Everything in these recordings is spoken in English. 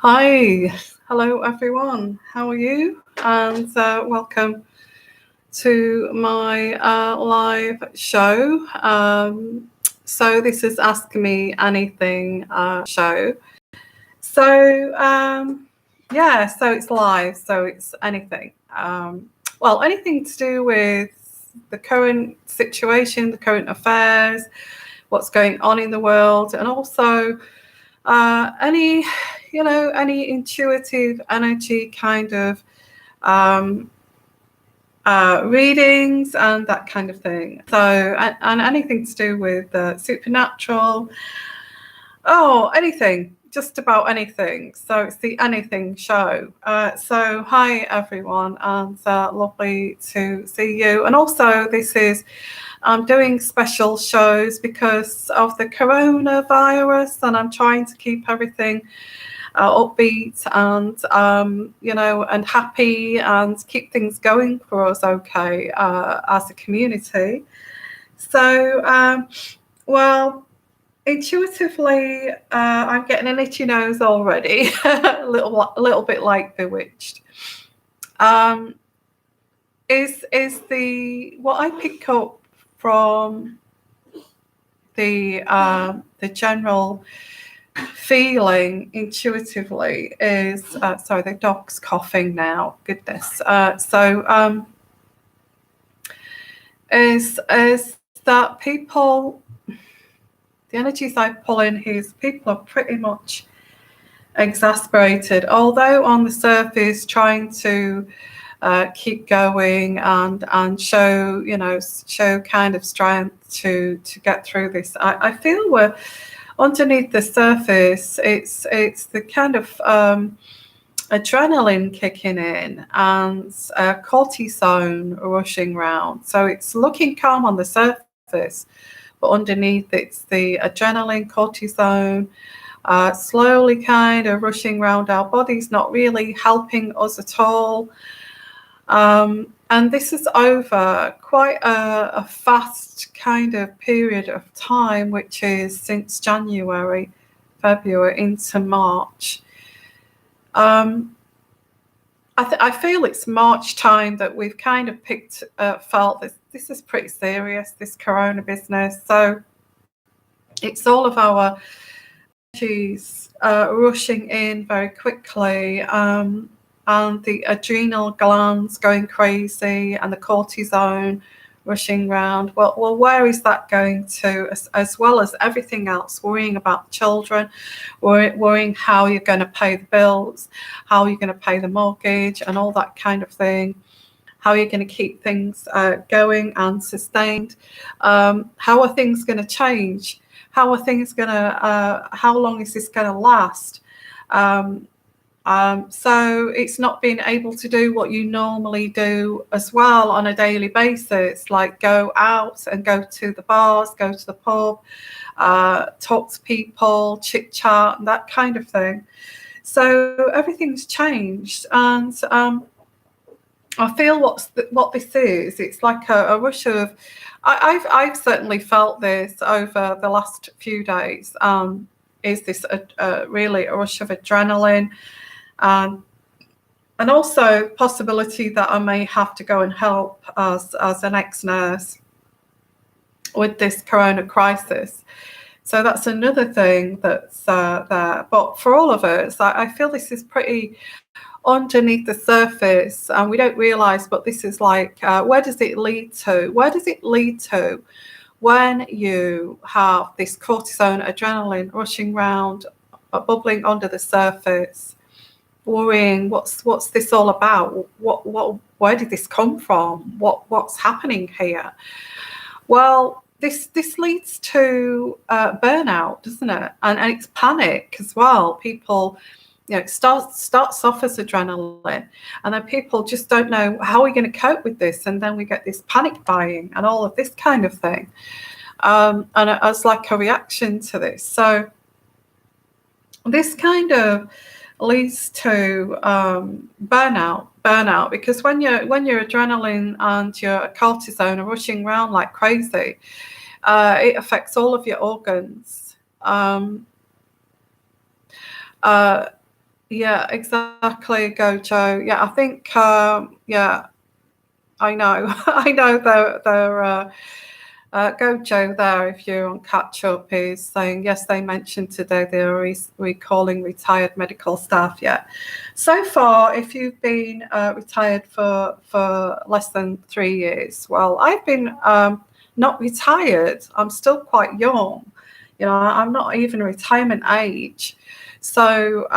Hi, hello everyone. How are you? And welcome to my live show. So this is Ask Me Anything show. So it's live. So it's anything. Anything to do with the current situation, the current affairs, what's going on in the world, and also any intuitive energy kind of readings and that kind of thing. So, and anything to do with supernatural, anything, just about anything. So it's the Anything Show. So hi everyone, and lovely to see you. And also I'm doing special shows because of the coronavirus, and I'm trying to keep everything upbeat and and happy, and keep things going for us okay as a community. So intuitively I'm getting an itchy nose already. a little bit like Bewitched. Is the what I pick up from the general feeling intuitively is sorry, the dog's coughing now, goodness. Is that people, the energies I pull in here is people are pretty much exasperated, although on the surface trying to keep going and show kind of strength to get through this. I feel we're underneath the surface. It's the kind of adrenaline kicking in and cortisone rushing round. So it's looking calm on the surface, but underneath it's the adrenaline, cortisone, slowly kind of rushing around our bodies, not really helping us at all. And this is over quite a fast kind of period of time, which is since January, February into March. I feel it's March time that we've kind of felt this is pretty serious, this corona business. So it's all of our energies rushing in very quickly. And the adrenal glands going crazy and the cortisone rushing around. Well, where is that going to? As well as everything else, worrying about children, worrying how you're going to pay the bills, how you're going to pay the mortgage and all that kind of thing, how you're going to keep things going and sustained. How are things going to change? How are things going to, how long is this going to last? So it's not being able to do what you normally do as well on a daily basis, like go out and go to the bars, go to the pub, talk to people, chit chat, and that kind of thing. So everything's changed, and I feel what this is. It's like a rush of. I've certainly felt this over the last few days. Is this really a rush of adrenaline? And also possibility that I may have to go and help as an ex-nurse with this corona crisis. So that's another thing that's there. But for all of us, I feel this is pretty underneath the surface, and we don't realise, but this is like, where does it lead to? Where does it lead to when you have this cortisone, adrenaline rushing around, bubbling under the surface? Worrying, what's this all about? Where did this come from? What's happening here? Well, this leads to burnout, doesn't it? And it's panic as well. People, it starts off as adrenaline, and then people just don't know how we're going to cope with this, and then we get this panic buying and all of this kind of thing, and as like a reaction to this. So this kind of leads to burnout, because when your adrenaline and your cortisone are rushing around like crazy, it affects all of your organs. Yeah, exactly, Gojo. Yeah, I think, yeah, I know. I know they're Gojo there, if you're on catch up, is saying, yes, they mentioned today they're recalling retired medical staff. Yeah. So far, if you've been retired for less than 3 years, well, I've been not retired. I'm still quite young. You know, I'm not even retirement age. So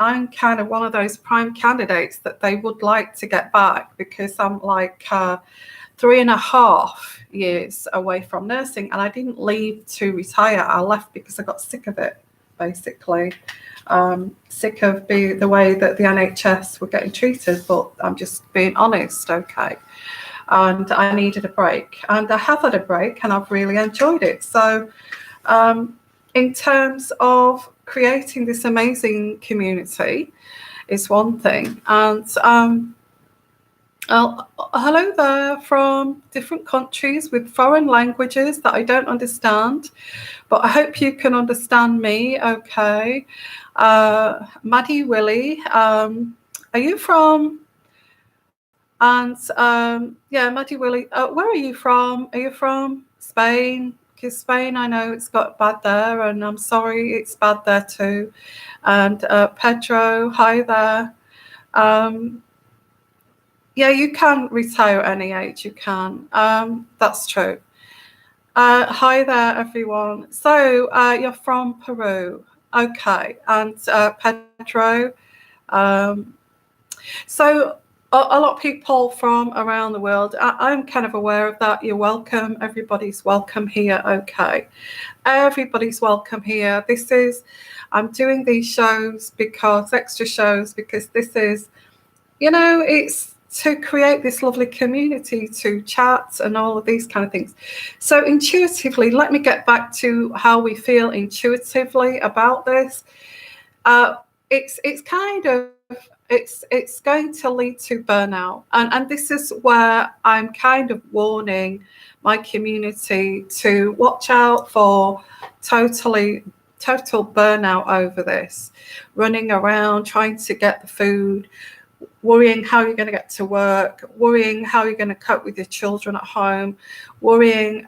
I'm kind of one of those prime candidates that they would like to get back, because I'm like 3.5 years away from nursing, and I didn't leave to retire. I left because I got sick of it, basically. Sick of the way that the NHS were getting treated, but I'm just being honest, okay? And I needed a break, and I have had a break, and I've really enjoyed it. So in terms of creating this amazing community is one thing. And hello there from different countries with foreign languages that I don't understand, but I hope you can understand me, okay? Maddie Willie, are you from? And yeah, Maddie Willie, where are you from? Are you from Spain? Because Spain, I know it's got bad there, and I'm sorry it's bad there too. And Pedro, hi there. Yeah, you can retire at any age, you can. That's true. Hi there, everyone. So you're from Peru. Okay. And Pedro. Um, so a lot of people from around the world, I'm kind of aware of that. You're welcome. Everybody's welcome here. Okay. Everybody's welcome here. I'm doing these shows extra shows, because this is, it's to create this lovely community, to chat and all of these kind of things. So intuitively, let me get back to how we feel intuitively about this. It's kind of, it's going to lead to burnout. And this is where I'm kind of warning my community to watch out for total burnout over this. Running around, trying to get the food, worrying how you're going to get to work, worrying how you're going to cope with your children at home, worrying,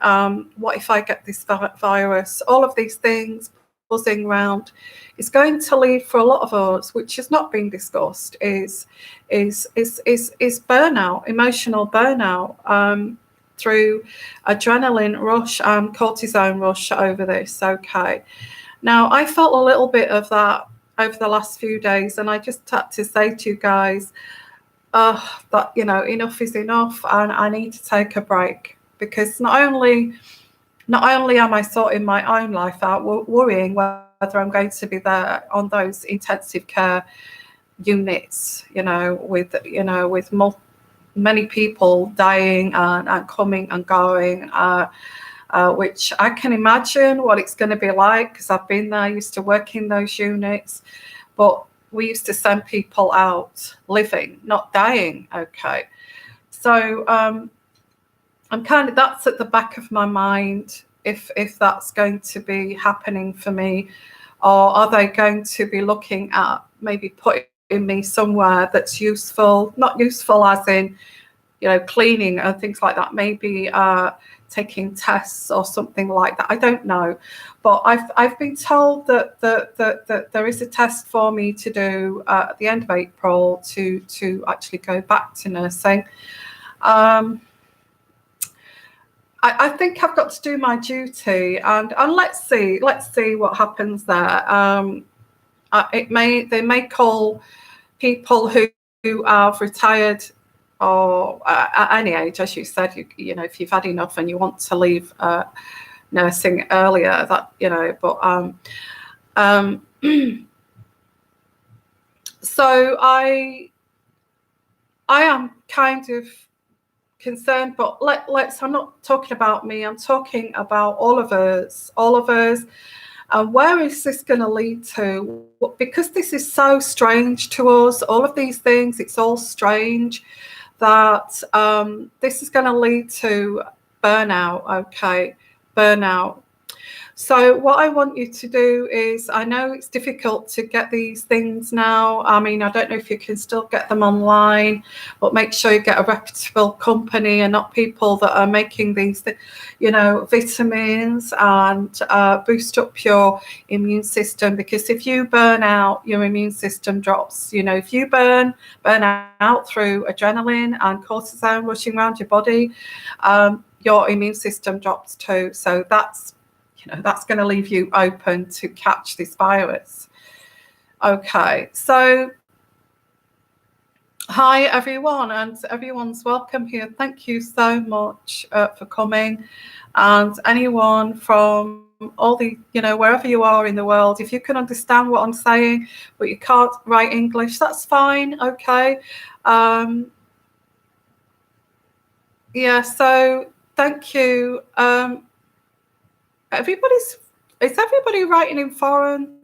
what if I get this virus? All of these things buzzing around is going to lead, for a lot of us, which has not been discussed, is burnout, emotional burnout, through adrenaline rush and cortisone rush over this. Okay. Now, I felt a little bit of that over the last few days, and I just had to say to you guys that, enough is enough, and I need to take a break, because not only am I sorting my own life out, worrying whether I'm going to be there on those intensive care units, with many people dying and coming and going, which I can imagine what it's going to be like, because I've been there, used to work in those units. But we used to send people out living, not dying. Okay. So I'm kind of, that's at the back of my mind, if that's going to be happening for me, or are they going to be looking at maybe putting me somewhere that's useful, not useful as in, cleaning and things like that, maybe taking tests or something like that. I don't know, but I've been told that there is a test for me to do at the end of April to actually go back to nursing. I think I've got to do my duty, and let's see what happens there. They may call people who have retired, or at any age, as you said, if you've had enough and you want to leave nursing earlier, that, but so I am kind of concerned, but I'm not talking about me, I'm talking about all of us. And where is this going to lead to? Because this is so strange to us, all of these things, it's all strange, that this is going to lead to burnout. Okay, burnout. So what I want you to do is, I know it's difficult to get these things now. I mean, I don't know if you can still get them online, but make sure you get a reputable company and not people that are making these, vitamins and boost up your immune system. Because if you burn out, your immune system drops. If you burn out through adrenaline and cortisone rushing around your body, your immune system drops too. So that's going to leave you open to catch this virus. Okay, so hi everyone, and everyone's welcome here. Thank you so much for coming. And anyone from all the, wherever you are in the world, if you can understand what I'm saying, but you can't write English, that's fine. Okay. Yeah, so thank you. Is everybody writing in foreign?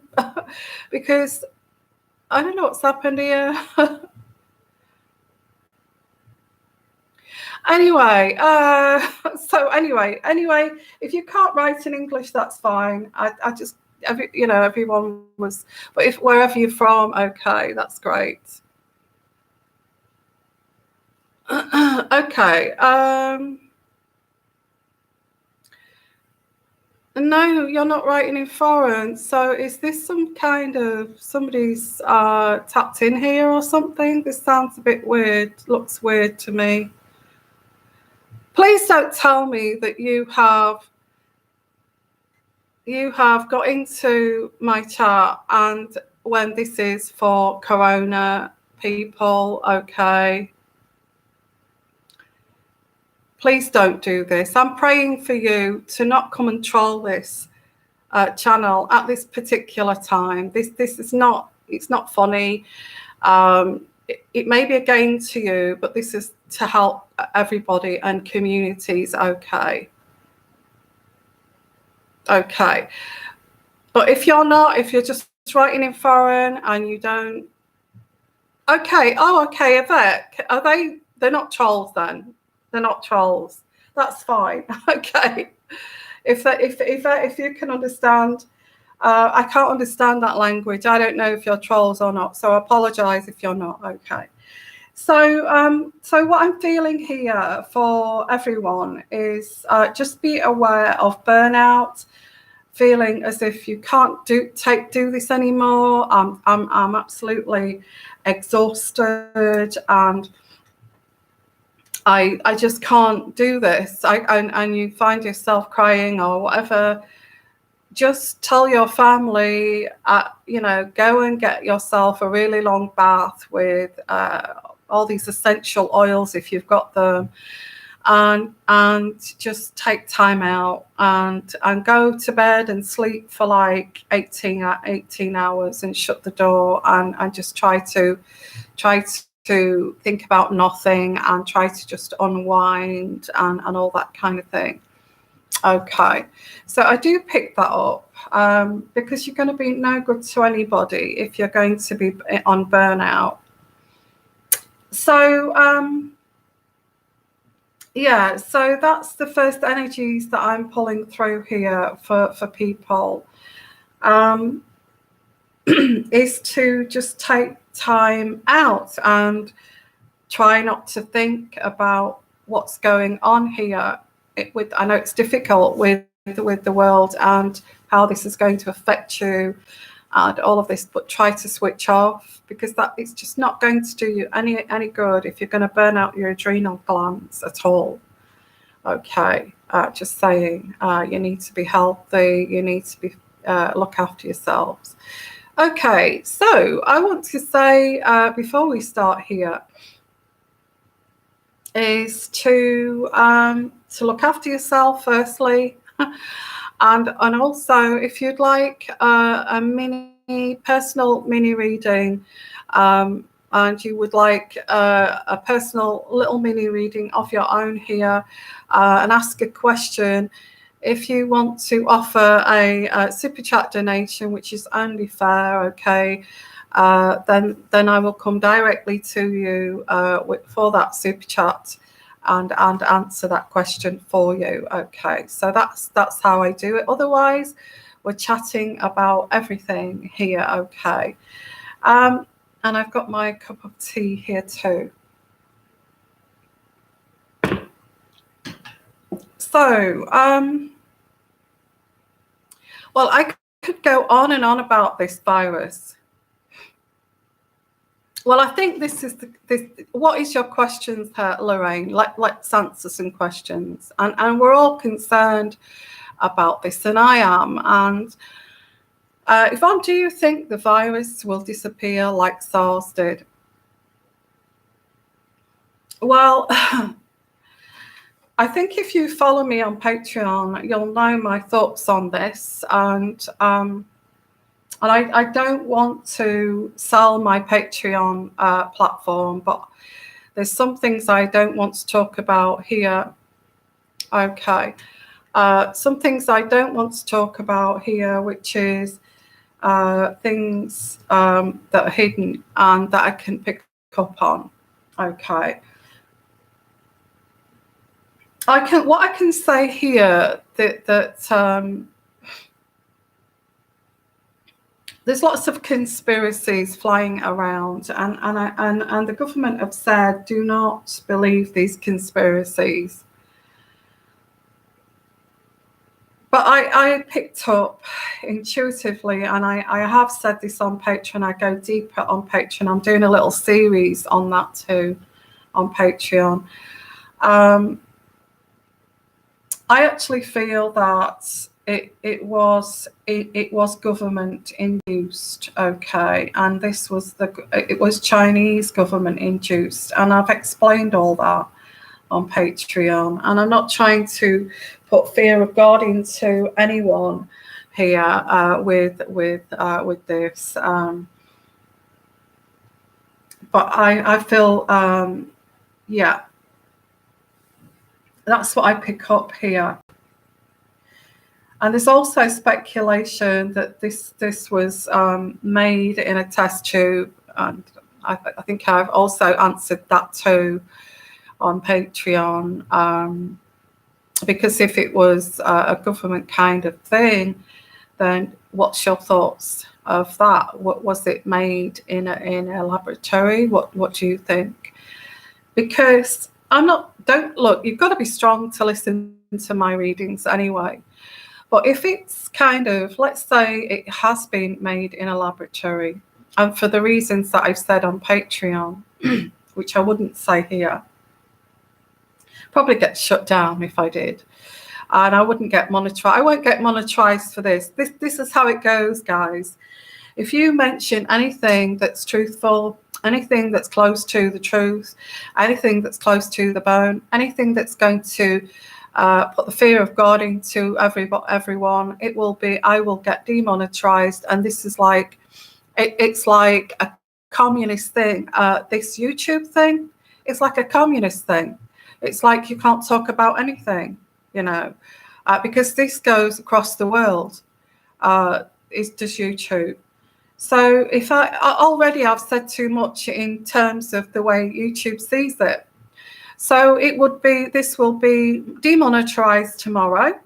Because I don't know what's happened here. Anyway, if you can't write in English, that's fine. I just, everyone was, but if wherever you're from, okay, that's great. Okay. No, you're not writing in foreign. So is this some kind of, somebody's tapped in here or something? This sounds a bit weird. Looks weird to me. Please don't tell me that you have got into my chat, and when this is for Corona people, okay. Please don't do this. I'm praying for you to not come and troll this channel at this particular time. This is not, it's not funny. It may be a gain to you, but this is to help everybody and communities. Okay. Okay. But if you're just writing in foreign and you don't. Okay. Oh, okay. Yvette, they're not trolls then. They're not trolls. That's fine. Okay. If you can understand, I can't understand that language. I don't know if you're trolls or not. So I apologize if you're not. Okay. So what I'm feeling here for everyone is just be aware of burnout, feeling as if you can't do this anymore. I'm absolutely exhausted, and I just can't do this. And you find yourself crying or whatever. Just tell your family, go and get yourself a really long bath with all these essential oils if you've got them, and just take time out and go to bed and sleep for like 18 hours and shut the door and just try to think about nothing and try to just unwind and all that kind of thing. Okay, so I do pick that up because you're going to be no good to anybody if you're going to be on burnout. So yeah, so that's the first energies that I'm pulling through here for people, is to just take time out and try not to think about what's going on here. I know it's difficult with the world and how this is going to affect you and all of this, but try to switch off, because that it's just not going to do you any good if you're going to burn out your adrenal glands at all. Okay, just saying, you need to be healthy, you need to be look after yourselves. Okay, so I want to say before we start here is to look after yourself firstly, and also if you'd like a personal mini reading, and you would like a personal little mini reading of your own here, and ask a question. If you want to offer a super chat donation, which is only fair, okay, then I will come directly to you for that super chat, and answer that question for you. Okay, so that's how I do it. Otherwise, we're chatting about everything here. Okay, and I've got my cup of tea here too. So, well, I could go on and on about this virus. Well, I think this is what is your questions, Lorraine? Let's answer some questions, and we're all concerned about this, and I am. And Yvonne, do you think the virus will disappear like SARS did? Well, I think if you follow me on Patreon, you'll know my thoughts on this, and I don't want to sell my Patreon platform, but there's some things I don't want to talk about here. Okay. Some things I don't want to talk about here, which is things that are hidden and that I can pick up on. Okay. What I can say here that there's lots of conspiracies flying around, and the government have said, do not believe these conspiracies. But I picked up intuitively, and I have said this on Patreon, I go deeper on Patreon. I'm doing a little series on that too on Patreon. I actually feel that it was government induced, okay, and it was Chinese government induced, and I've explained all that on Patreon, and I'm not trying to put fear of God into anyone here with this, but I feel yeah, that's what I pick up here. And there's also speculation that this was made in a test tube, and I think I've also answered that too on Patreon, because if it was a government kind of thing, then what's your thoughts of that? What was it made in a laboratory? What do you think? Because don't look, you've got to be strong to listen to my readings anyway. But if it's kind of, let's say it has been made in a laboratory, and for the reasons that I've said on Patreon, which I wouldn't say here, probably get shut down if I did, and I wouldn't get monetized. I won't get monetized for this. This is how it goes, guys. If you mention anything that's truthful, anything that's close to the truth, anything that's close to the bone, anything that's going to put the fear of God into everyone, I will get demonetized. And this is like, it's like a communist thing. This YouTube thing, it's like a communist thing. It's like you can't talk about anything, because this goes across the world. It's just YouTube. So if I've said too much in terms of the way YouTube sees it. So this will be demonetized tomorrow.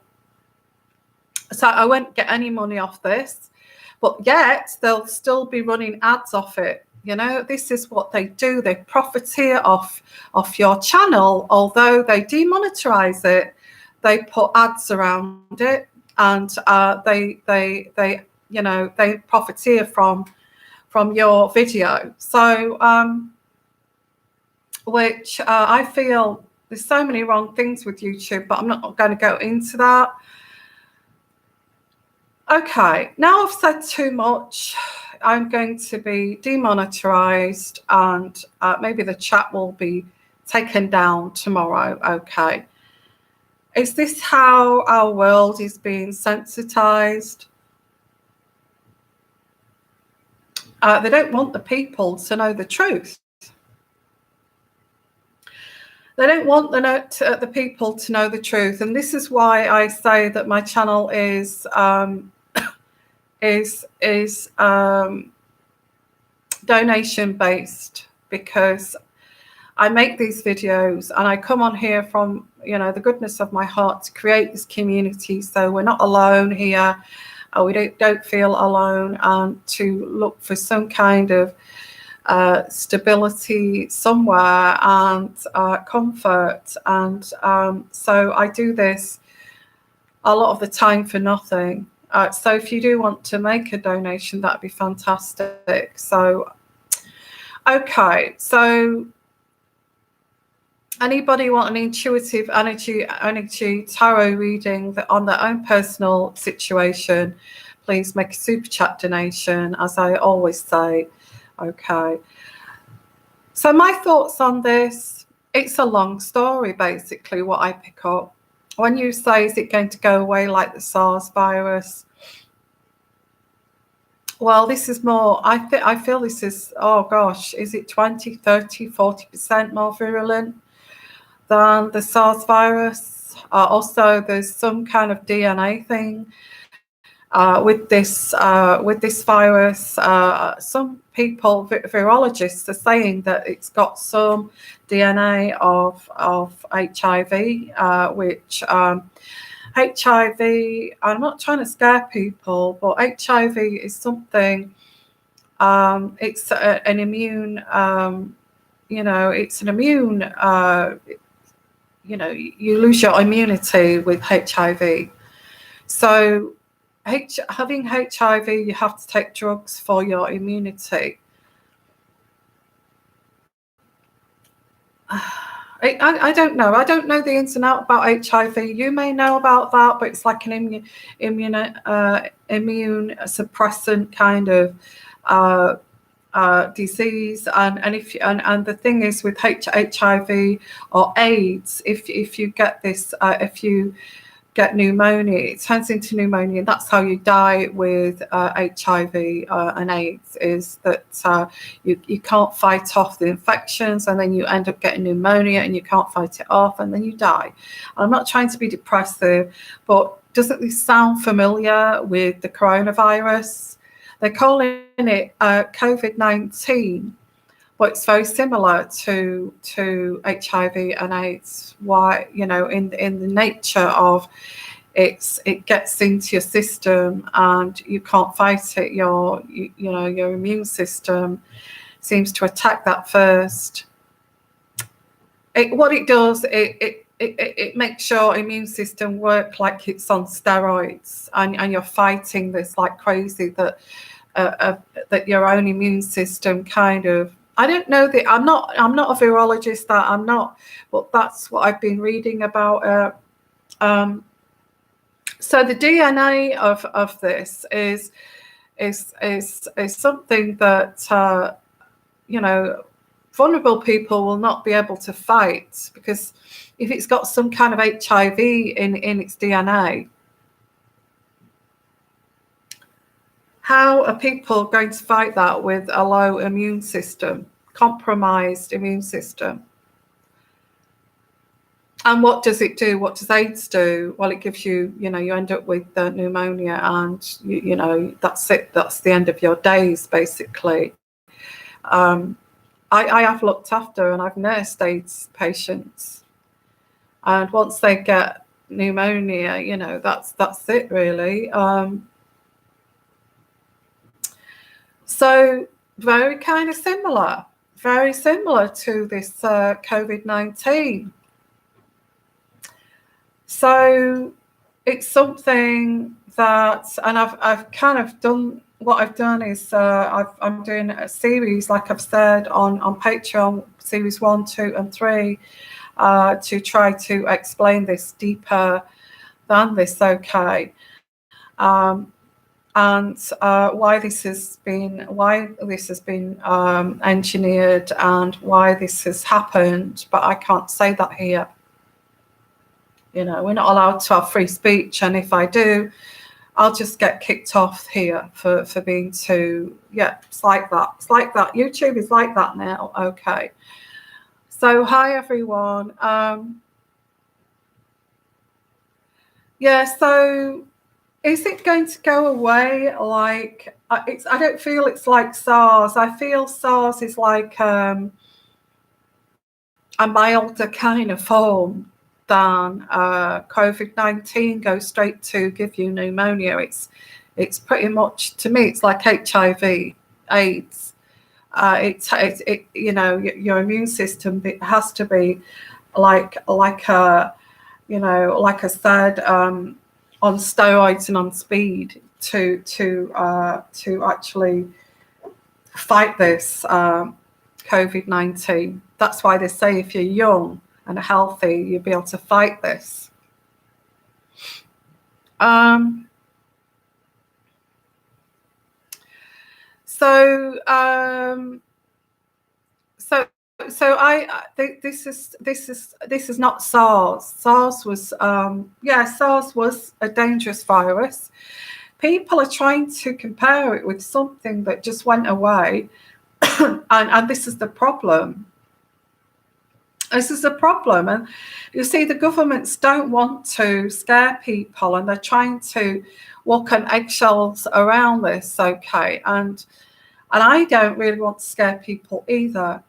So I won't get any money off this, but yet they'll still be running ads off it. This is what they do. They profiteer off your channel. Although they demonetize it, they put ads around it, and they profiteer from your video. So which I feel there's so many wrong things with YouTube, but I'm not going to go into that. Okay, now I've said too much. I'm going to be demonetized, and maybe the chat will be taken down tomorrow. Okay. Is this how our world is being sensitized? They don't want the people to know the truth. They don't want the people to know the truth, and this is why I say that my channel is donation based, because I make these videos and I come on here from, you know, the goodness of my heart to create this community, so we're not alone here, we don't feel alone, and to look for some kind of stability somewhere and comfort. And so I do this a lot of the time for nothing. So if you do want to make a donation, that'd be fantastic. So, okay, so anybody want an intuitive energy tarot reading on their own personal situation, please make a super chat donation, as I always say. Okay, so my thoughts on this, it's a long story basically what I pick up. When you say, is it going to go away like the SARS virus? Well, this is more, I feel this is, oh gosh, is it 20, 30, 40% more virulent than the SARS virus? Also, there's some kind of DNA thing with this virus. Some people, virologists, are saying that it's got some DNA of HIV, which HIV, I'm not trying to scare people, but HIV is something, it's an immune, it's an immune, you lose your immunity with HIV. So having HIV, you have to take drugs for your immunity. I don't know. I don't know the ins and outs about HIV. You may know about that, but it's like an immune suppressant kind of disease. And the thing is with HIV or AIDS, if you get this, if you get pneumonia, it turns into pneumonia, and that's how you die with HIV and AIDS, is that you can't fight off the infections, and then you end up getting pneumonia and you can't fight it off, and then you die. I'm not trying to be depressive, but doesn't this sound familiar with the coronavirus? They're calling it COVID-19, but it's very similar to HIV and AIDS. Why, in the nature of it gets into your system and you can't fight it. Your immune system seems to attack that first. What it does, it makes your immune system work like it's on steroids, and you're fighting this like crazy, that your own immune system kind of, I don't know that I'm not a virologist, but that's what I've been reading about. So the DNA of this is something that vulnerable people will not be able to fight, because if it's got some kind of HIV in its DNA, how are people going to fight that with a low immune system, compromised immune system? And what does it do? What does AIDS do? Well, it gives you, you end up with pneumonia, and that's it. That's the end of your days, basically. I have looked after and I've nursed AIDS patients, and once they get pneumonia, that's it, really. So very kind of similar to this COVID-19. So it's something that, and I've kind of done, what I've done is I'm doing a series, like I've said, on Patreon, series 1, 2, and 3, to try to explain this deeper than this, okay. And why this has been engineered and why this has happened, but I can't say that here. We're not allowed to have free speech, and if I do, I'll just get kicked off here for being too, it's like that. YouTube is like that now. Okay. So hi everyone. So is it going to go away like I don't feel it's like SARS. I feel SARS is like a milder kind of form than COVID-19 goes straight to give you pneumonia. It's pretty much, to me, it's like HIV, AIDS. It you know, your immune system has to be like a, you know, like I said, on steroids and on speed to actually fight this COVID-19. That's why they say if you're young and healthy, you'll be able to fight this. This is not SARS. SARS was SARS was a dangerous virus. People are trying to compare it with something that just went away, and this is the problem. This is a problem, and you see, the governments don't want to scare people, and they're trying to walk on eggshells around this. Okay, and I don't really want to scare people either.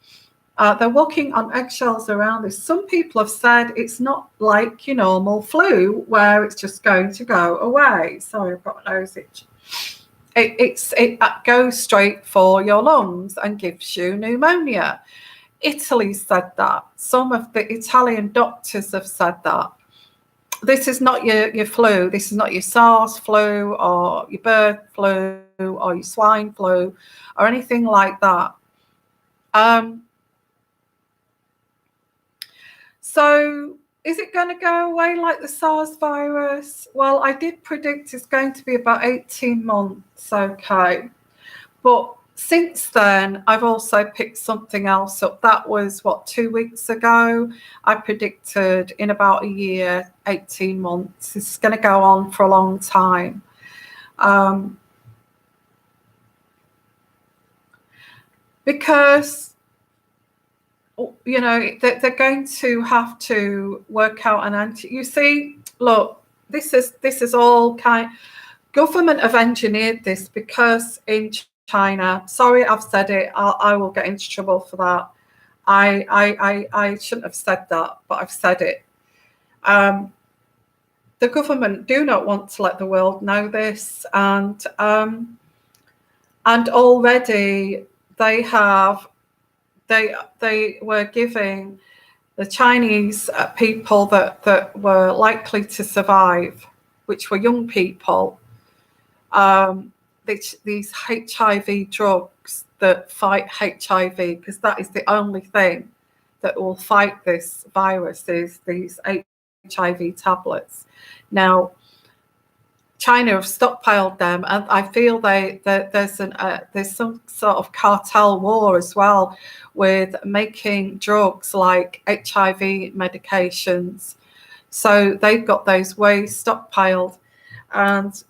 They're walking on eggshells around this. Some people have said it's not like your normal flu where it's just going to go away. Sorry, I've got a nose itch. It goes straight for your lungs and gives you pneumonia. Italy said that. Some of the Italian doctors have said that. This is not your flu. This is not your SARS flu or your bird flu or your swine flu or anything like that. So is it going to go away like the SARS virus? Well, I did predict it's going to be about 18 months, okay. But since then, I've also picked something else up. That was, 2 weeks ago? I predicted in about a year, 18 months. It's going to go on for a long time. Because, you know, they're going to have to work out an anti. You see, look, this is all government have engineered this, because in China, sorry, I've said it, I will get into trouble for that. I shouldn't have said that, but I've said it. The government do not want to let the world know this, and already they were giving the Chinese people that were likely to survive, which were young people, these HIV drugs that fight HIV, because that is the only thing that will fight this virus, is these HIV tablets. Now, China have stockpiled them, and I feel there's some sort of cartel war as well with making drugs like HIV medications. So they've got those way stockpiled, and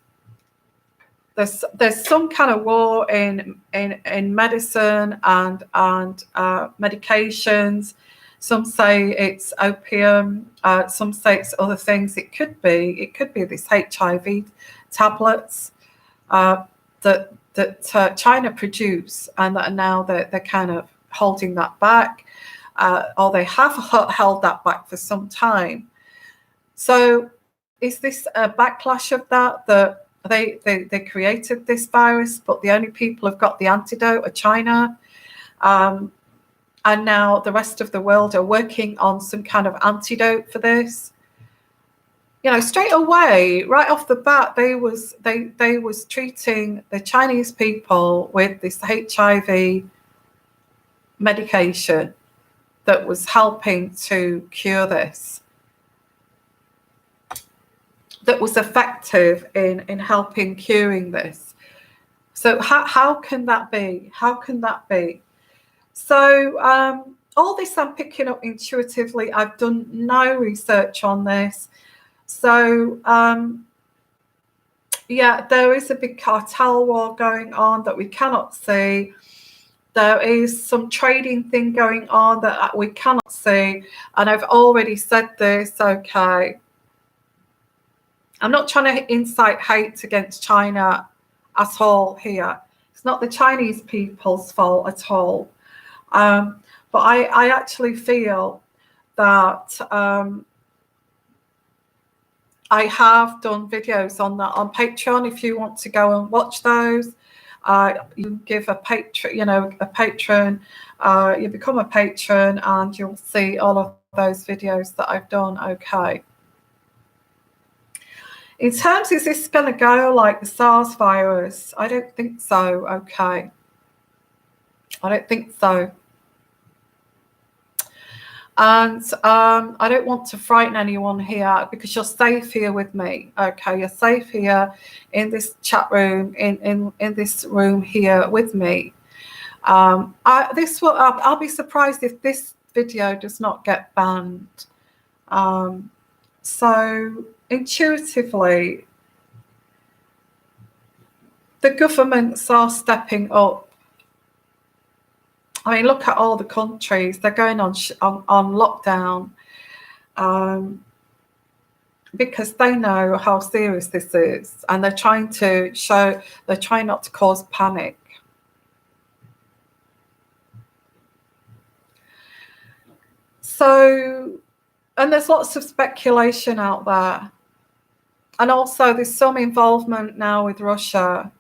there's some kind of war in medicine and medications. Some say it's opium. Some say it's other things. It could be this HIV tablets that China produce, and that now they're kind of holding that back, or they have held that back for some time. So is this a backlash of that they created this virus, but the only people who've got the antidote are China? And now the rest of the world are working on some kind of antidote for this. You know, straight away, right off the bat, they was treating the Chinese people with this HIV medication that was helping to cure this, that was effective in helping curing this. So how can that be? How can that be? So all this I'm picking up intuitively. I've done no research on this. So there is a big cartel war going on that we cannot see. There is some trading thing going on that we cannot see. And I've already said this, okay. I'm not trying to incite hate against China at all here. It's not the Chinese people's fault at all. But I actually feel that I have done videos on that on Patreon. If you want to go and watch those, you give a patron, you become a patron, and you'll see all of those videos that I've done. Okay. In terms, is this going to go like the SARS virus? I don't think so. Okay. I don't think so. And I don't want to frighten anyone here, because you're safe here with me. Okay, you're safe here in this chat room, in this room here with me. I'll be surprised if this video does not get banned. So intuitively, the governments are stepping up. I mean, look at all the countries. They're going on lockdown because they know how serious this is, and they're trying not to cause panic. So, and there's lots of speculation out there. And also there's some involvement now with Russia.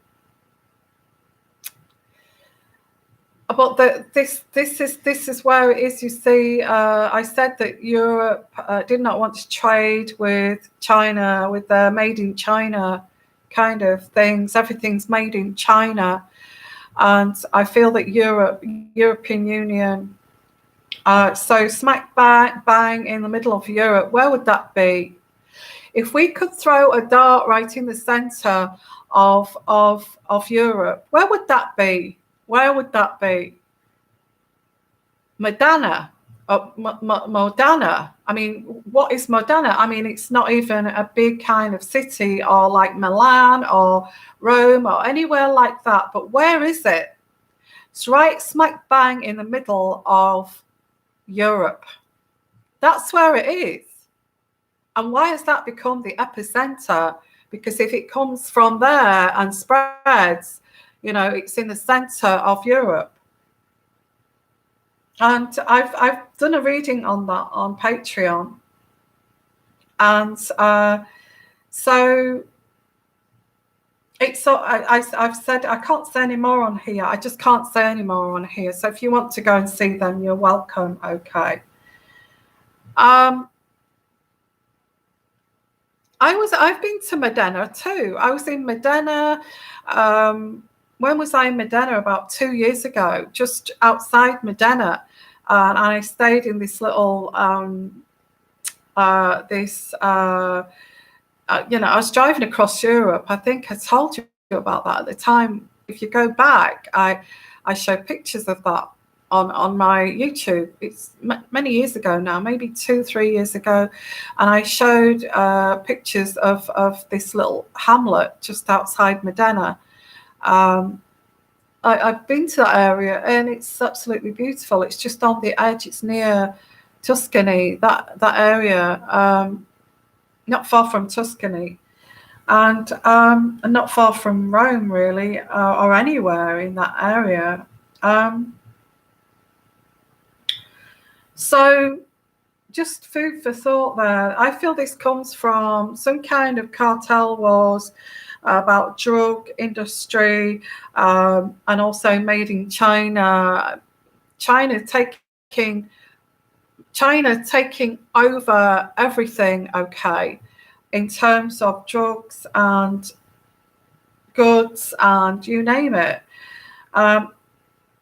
But this is where it is. You see, I said that Europe did not want to trade with China, with their made in China kind of things. Everything's made in China, and I feel that European Union. So smack bang in the middle of Europe. Where would that be? If we could throw a dart right in the centre of Europe, where would that be? Where would that be? Modena. Modena. I mean, what is Modena? I mean, it's not even a big kind of city, or like Milan or Rome or anywhere like that. But where is it? It's right smack bang in the middle of Europe. That's where it is. And why has that become the epicenter? Because if it comes from there and spreads, it's in the center of Europe. And I've done a reading on that on Patreon. And so it's so I've said I can't say any more on here. I just can't say any more on here. So if you want to go and see them, you're welcome. Okay. I've been to Modena too. I was in Modena. When was I in Modena? About 2 years ago, just outside Modena, and I stayed in this little I was driving across Europe. I think I told you about that at the time. If you go back, I show pictures of that on my YouTube. It's many years ago now, maybe 2-3 years ago, and I showed pictures of this little hamlet just outside Modena. I've been to that area, and it's absolutely beautiful. It's just on the edge. It's near Tuscany, that area, not far from Tuscany, and not far from Rome, really, or anywhere in that area. So just food for thought there. I feel this comes from some kind of cartel wars about drug industry, and also made in China. China taking over everything, okay, in terms of drugs and goods and you name it. And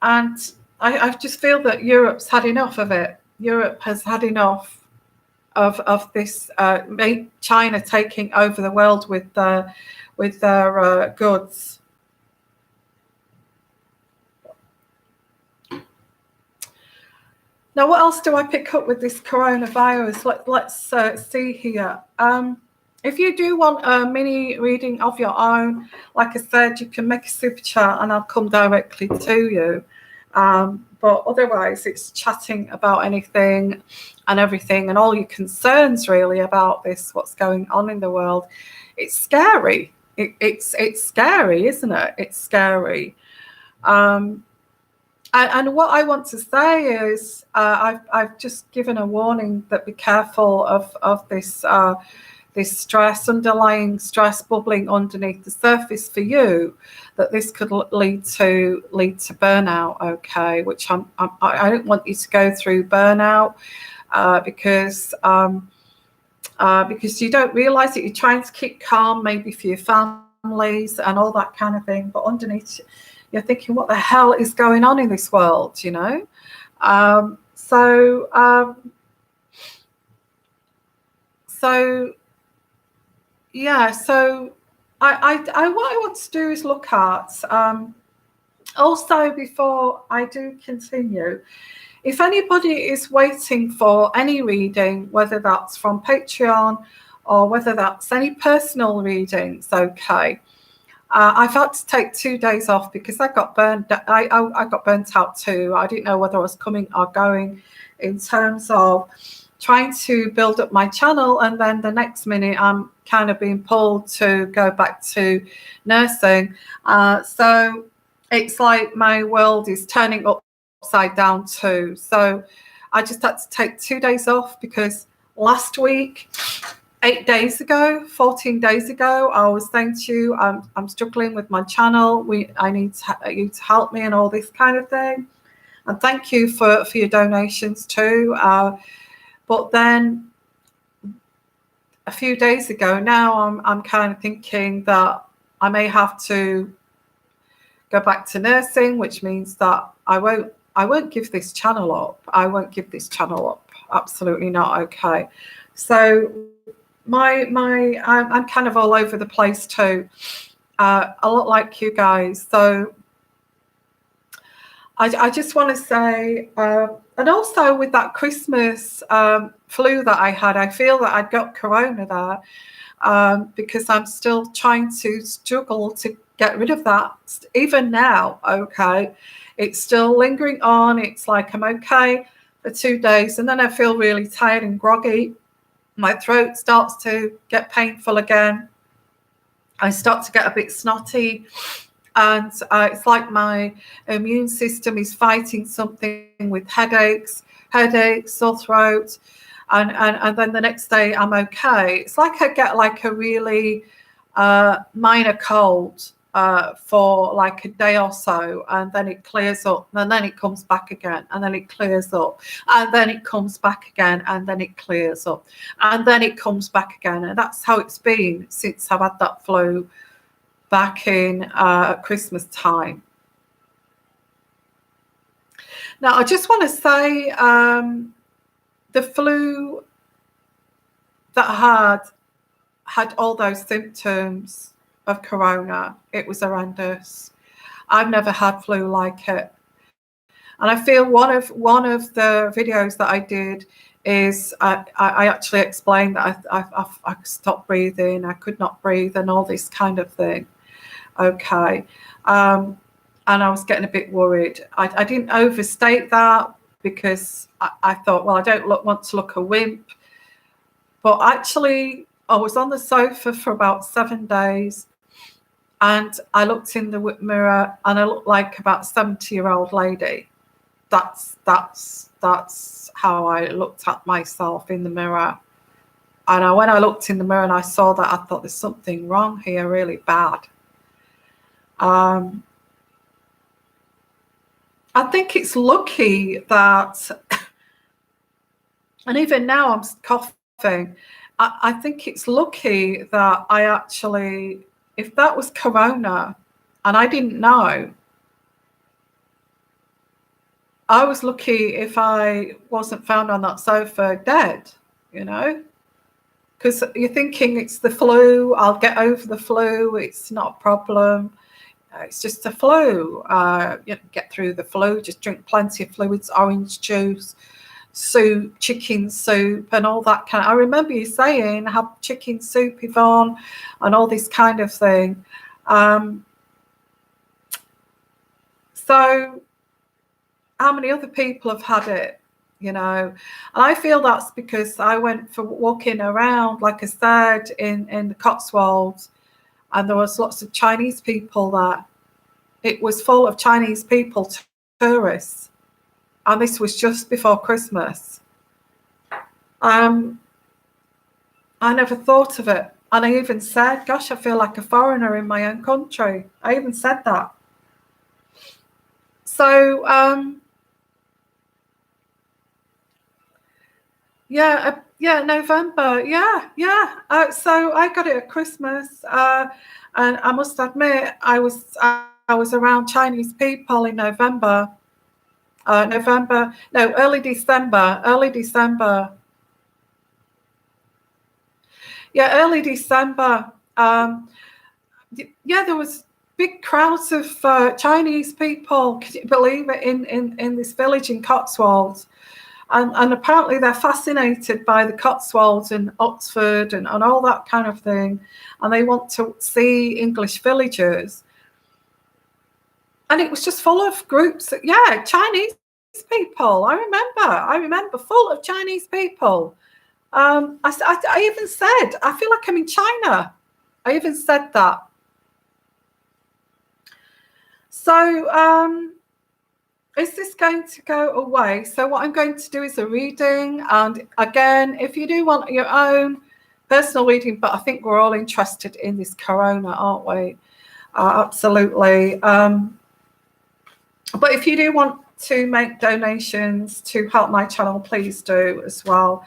I just feel that Europe's had enough of it. Europe has had enough of this China taking over the world with their goods. Now, what else do I pick up with this coronavirus? Let's see here. If you do want a mini reading of your own, like I said, you can make a super chat and I'll come directly to you. But otherwise, it's chatting about anything and everything and all your concerns really about this, what's going on in the world. It's scary. It's scary, isn't it? It's scary. And what I want to say is, I've just given a warning that be careful of this this stress, underlying stress bubbling underneath the surface for you, that this could lead to burnout. Okay, which I don't want you to go through burnout, because you don't realize that you're trying to keep calm, maybe for your families and all that kind of thing, but underneath you're thinking, what the hell is going on in this world, you know? So yeah, so what I want to do is look at, also, before I do continue, if anybody is waiting for any reading, whether that's from Patreon or whether that's any personal readings, okay. I've had to take 2 days off because I got burnt. I got burnt out too. I didn't know whether I was coming or going, in terms of trying to build up my channel, and then the next minute I'm kind of being pulled to go back to nursing. So it's like my world is turning upside down too. So I just had to take 2 days off because last week, 8 days ago, 14 days ago, I was saying to you, I'm struggling with my channel. I need you to help me and all this kind of thing. And thank you for your donations too. But then a few days ago, now I'm kind of thinking that I may have to go back to nursing, which means that I won't give this channel up. I won't give this channel up. Absolutely not. Okay. So I'm kind of all over the place too, a lot like you guys. So I just want to say, and also with that Christmas flu that I had, I feel that I'd got corona there, because I'm still trying to struggle to get rid of that. Even now, okay, it's still lingering on. It's like I'm okay for 2 days, and then I feel really tired and groggy. My throat starts to get painful again. I start to get a bit snotty, and it's like my immune system is fighting something with headaches, sore throat, and then the next day I'm okay. It's like I get like a really minor cold for like a day or so, and then it clears up, and then it comes back again, and then it clears up, and then it comes back again, and then it clears up, and then it comes back again. And that's how it's been since I've had that flu back in Christmas time. Now, I just want to say, the flu that I had all those symptoms of corona. It was horrendous. I've never had flu like it. And I feel one of the videos that I did is I actually explained that I stopped breathing, I could not breathe, and all this kind of thing. Okay. And I was getting a bit worried. I didn't overstate that because I thought, well, I don't want to look a wimp. But actually, I was on the sofa for about 7 days, and I looked in the mirror, and I looked like about a 70-year-old lady. That's how I looked at myself in the mirror. And when I looked in the mirror and I saw that, I thought there's something wrong here, really bad. I think it's lucky that, and even now I'm coughing, I think it's lucky that I actually, if that was corona and I didn't know, I was lucky if I wasn't found on that sofa dead, you know, because you're thinking it's the flu, I'll get over the flu, it's not a problem. It's just a flu. Get through the flu, just drink plenty of fluids, orange juice, soup, chicken soup, and all that kind of. I remember you saying, have chicken soup, Yvonne, and all this kind of thing. So how many other people have had it, you know? And I feel that's because I went for walking around, like I said, in the Cotswolds, and there was lots of Chinese people there. It was full of Chinese people tourists, and this was just before Christmas. I never thought of it. And I even said, gosh, I feel like a foreigner in my own country. I even said that. So, November. So I got it at Christmas. And I must admit, I was around Chinese people in November. Early December. Yeah, early December. There was big crowds of Chinese people. Could you believe it? In this village in Cotswolds, and apparently they're fascinated by the Cotswolds and Oxford and all that kind of thing, and they want to see English villagers. And it was just full of groups. Chinese people. I remember full of Chinese people. I even said, I feel like I'm in China. I even said that. So is this going to go away? So what I'm going to do is a reading. And again, if you do want your own personal reading, but I think we're all interested in this corona, aren't we? Absolutely. But if you do want to make donations to help my channel, please do as well.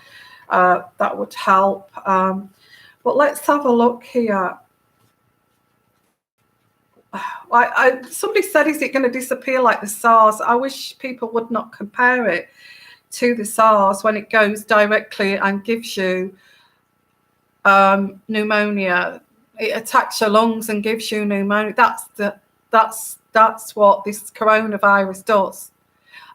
That would help. But let's have a look here. Somebody said, is it going to disappear like the SARS? I wish people would not compare it to the SARS when it goes directly and gives you pneumonia. It attacks your lungs and gives you pneumonia. That's what this coronavirus does.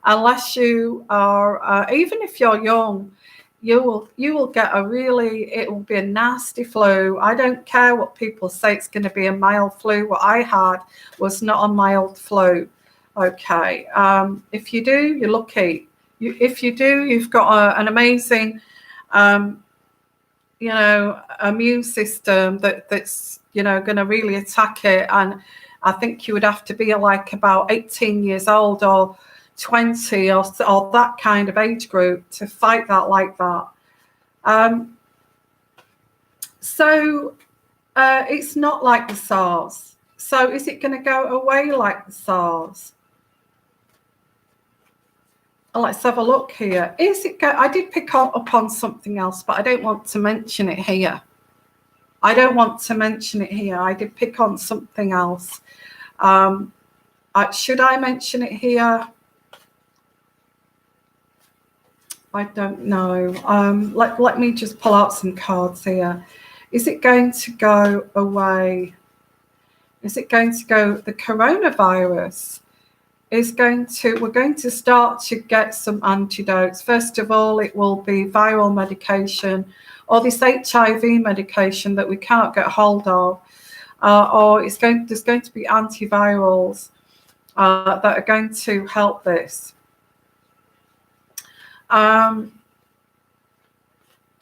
Unless you are, even if you're young, you will get it will be a nasty flu. I don't care what people say, it's going to be a mild flu. What I had was not a mild flu. Okay. If you do, you're lucky. If you do, you've got an amazing, immune system that's, going to really attack it. And I think you would have to be like about 18 years old or 20 or that kind of age group to fight that like that. So it's not like the SARS. So is it going to go away like the SARS? Let's have a look here. I did pick up on something else, but I don't want to mention it here. I did pick on something else. Should I mention it here? I don't know. Let me just pull out some cards here. Is it going to go away? Is it going to go? The coronavirus we're going to start to get some antidotes. First of all, it will be viral medication or this HIV medication that we can't get hold of, or there's going to be antivirals that are going to help this. I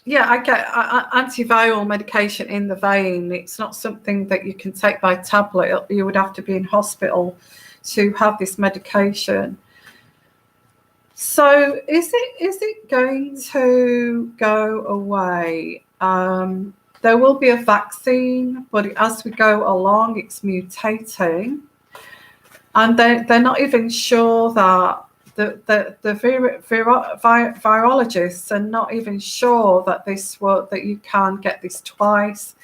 get antiviral medication in the vein. It's not something that you can take by tablet. You would have to be in hospital to have this medication. So is it going to go away? There will be a vaccine, but as we go along, it's mutating. And they're not even sure that the virologists are not even sure that that you can get this twice,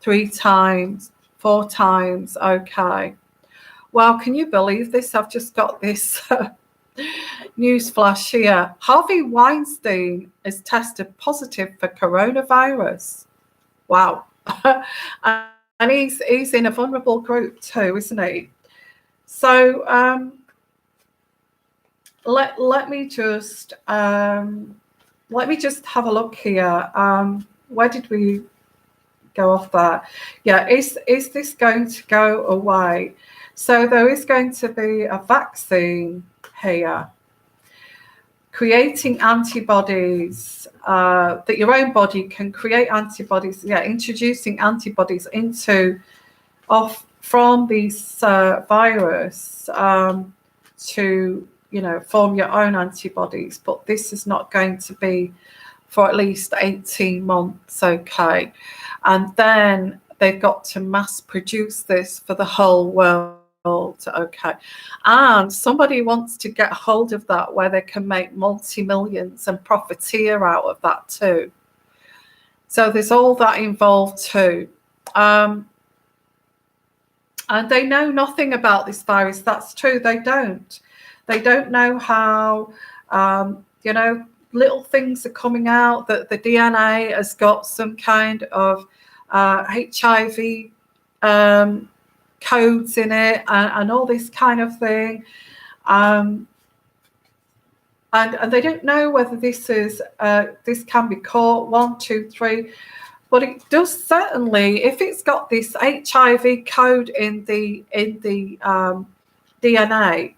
3 times, 4 times. Okay. Well, can you believe this? I've just got this news flash here. Harvey Weinstein is tested positive for coronavirus. Wow. And he's in a vulnerable group too, isn't he? So let me just have a look here. Where did we go off there? Yeah, is this going to go away? So there is going to be a vaccine here, creating antibodies that your own body can create antibodies. Yeah, introducing antibodies from this virus to form your own antibodies, but this is not going to be for at least 18 months, okay? And then they've got to mass produce this for the whole world, okay? And somebody wants to get hold of that where they can make multi-millions and profiteer out of that too. So there's all that involved too. And they know nothing about this virus. That's true. They don't. They don't know how, little things are coming out, that the DNA has got some kind of HIV codes in it, and all this kind of thing. And they don't know whether this can be caught, 1, 2, 3. But it does certainly, if it's got this HIV code in the DNA,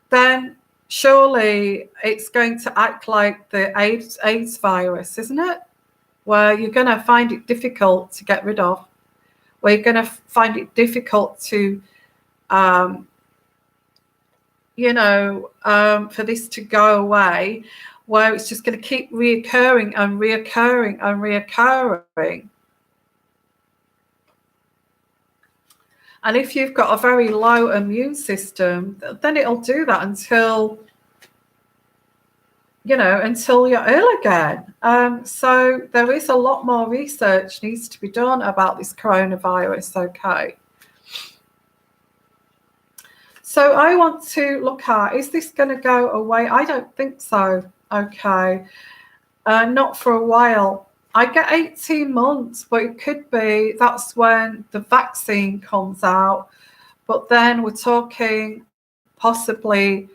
then surely it's going to act like the AIDS virus, isn't it? Where you're going to find it difficult to get rid of, where you're going to find it difficult to, for this to go away, where it's just going to keep reoccurring and reoccurring and reoccurring. And if you've got a very low immune system, then it'll do that until you're ill again. So there is a lot more research needs to be done about this coronavirus, okay? So I want to look at, is this going to go away? I don't think so, okay? Not for a while. I get 18 months, but it could be that's when the vaccine comes out. But then we're talking possibly,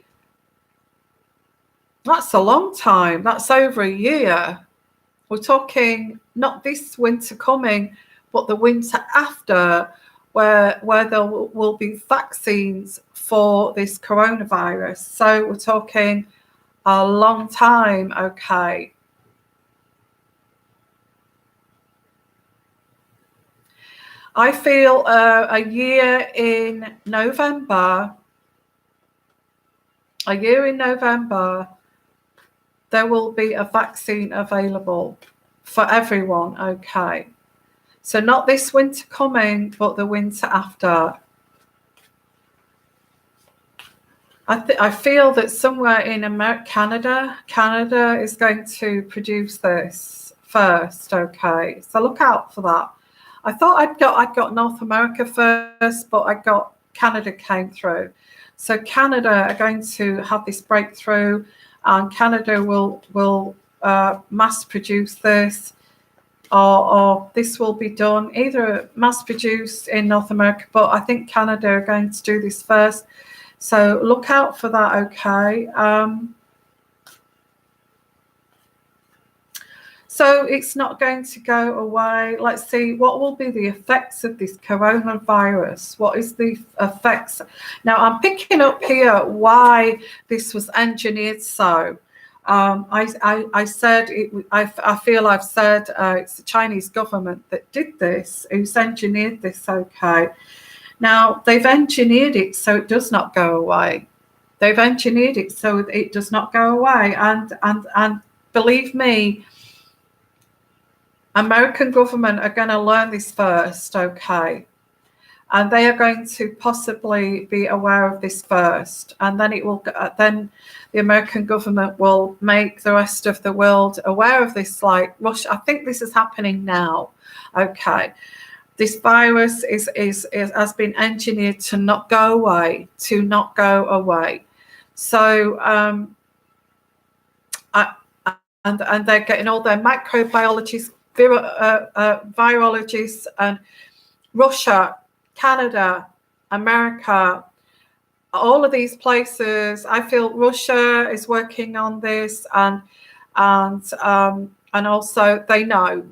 that's a long time. That's over a year. We're talking not this winter coming, but the winter after, where there will be vaccines for this coronavirus. So we're talking a long time, okay? I feel a year in November, there will be a vaccine available for everyone, okay? So not this winter coming, but the winter after. I feel that somewhere in Canada is going to produce this first, okay? So look out for that. I thought I'd got North America first, but Canada came through. So Canada are going to have this breakthrough, and Canada will mass produce this, or this will be done either mass produced in North America, but I think Canada are going to do this first. So look out for that, okay? So it's not going to go away. Let's see, what will be the effects of this coronavirus? What is the effects? Now, I'm picking up here why this was engineered so. I said, I feel I've said it's the Chinese government that did this, who's engineered this, okay? Now, they've engineered it so it does not go away. They've engineered it so it does not go away. And believe me, American government are going to learn this first, okay? And they are going to possibly be aware of this first, and then then the American government will make the rest of the world aware of this, like Russia. I think this is happening now, okay? This virus has been engineered to not go away, So, and they're getting all their microbiologists, virologists, and Russia, Canada, America, all of these places. I feel Russia is working on this, and also they know,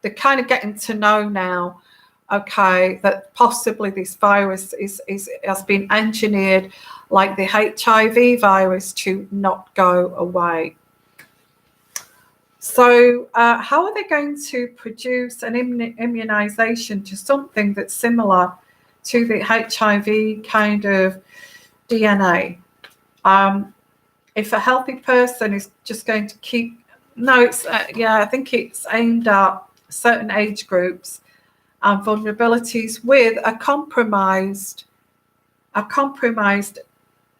they're kind of getting to know now, okay, that possibly this virus has been engineered like the HIV virus to not go away. So how are they going to produce an immunization to something that's similar to the HIV kind of DNA? if a healthy person is just going to keep, no, it's I think it's aimed at certain age groups and vulnerabilities with a compromised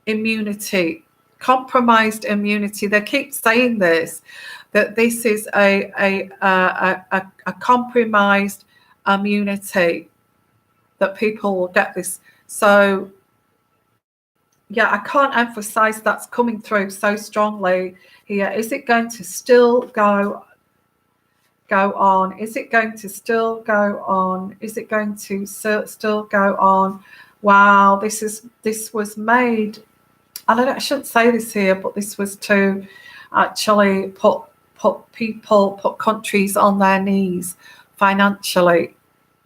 immunity. Compromised immunity. They keep saying this, that this is a compromised immunity, that people will get this. So yeah, I can't emphasize that's coming through so strongly here. Is it going to still go on? Is it going to still go on? Is it going to still go on? Wow, this was made, and I shouldn't say this here, but this was to actually put countries on their knees financially.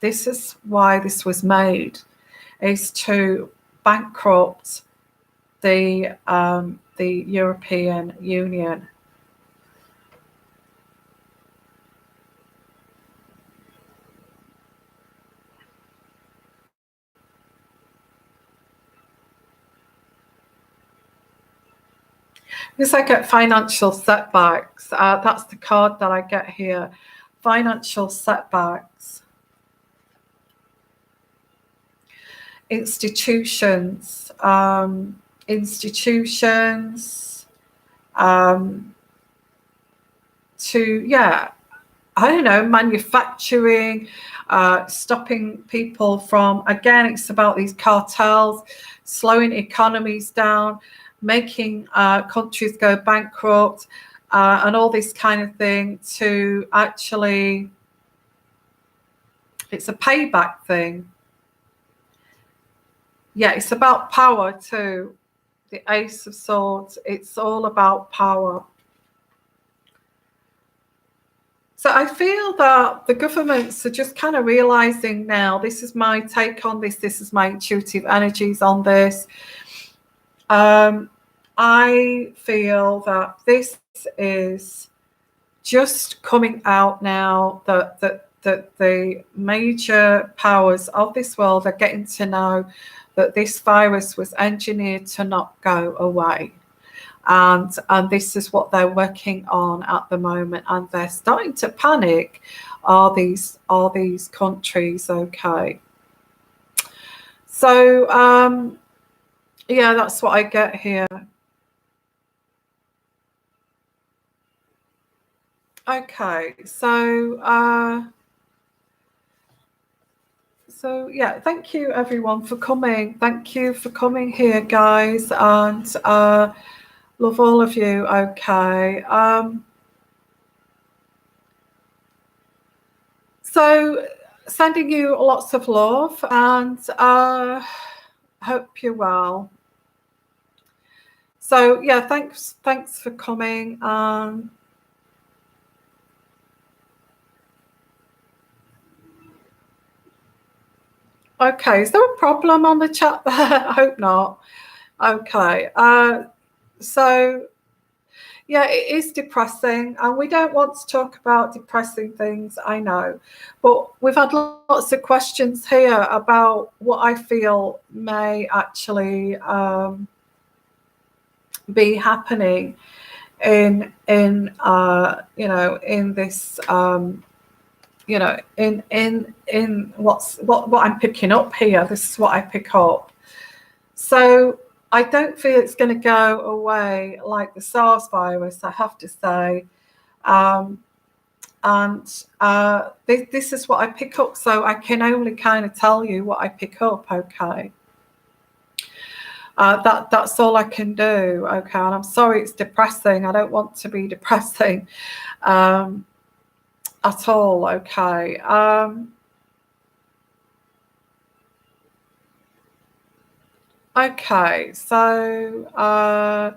This is why this was made, is to bankrupt the European Union. Because I get financial setbacks. That's the card that I get here. Financial setbacks. Institutions. Institutions. I don't know, manufacturing, stopping people from, again, it's about these cartels, slowing economies down, making countries go bankrupt, and all this kind of thing, to actually, it's a payback thing. Yeah, it's about power too. The Ace of Swords, it's all about power. So I feel that the governments are just kind of realizing now, this is my take on this, this is my intuitive energies on this. I feel that this is just coming out now, that the major powers of this world are getting to know that this virus was engineered to not go away. And this is what they're working on at the moment, and they're starting to panic. Are these countries okay? So yeah, that's what I get here. Okay, so yeah, thank you everyone for coming. Thank you for coming here, guys, and love all of you. Okay. So sending you lots of love, and hope you're well. So yeah, thanks for coming. Okay, is there a problem on the chat there? I hope not. Okay. So yeah, it is depressing, and we don't want to talk about depressing things, I know. But we've had lots of questions here about what I feel may actually be happening in you know, in this you know, in what I'm picking up here. This is what I pick up. So I don't feel it's going to go away like the SARS virus, I have to say. This is what I pick up, so I can only kind of tell you what I pick up, okay? That's all I can do, okay? And I'm sorry it's depressing. I don't want to be depressing at all, okay? Okay, so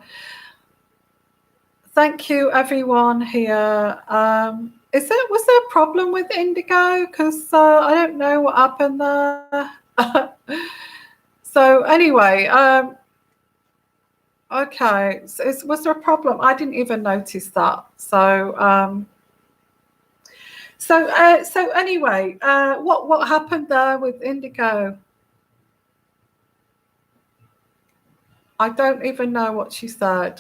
thank you everyone here. Was there a problem with Indigo? Because I don't know what happened there. So anyway, okay, so was there a problem? I didn't even notice that. So so anyway, what happened there with Indigo? I don't even know what she said.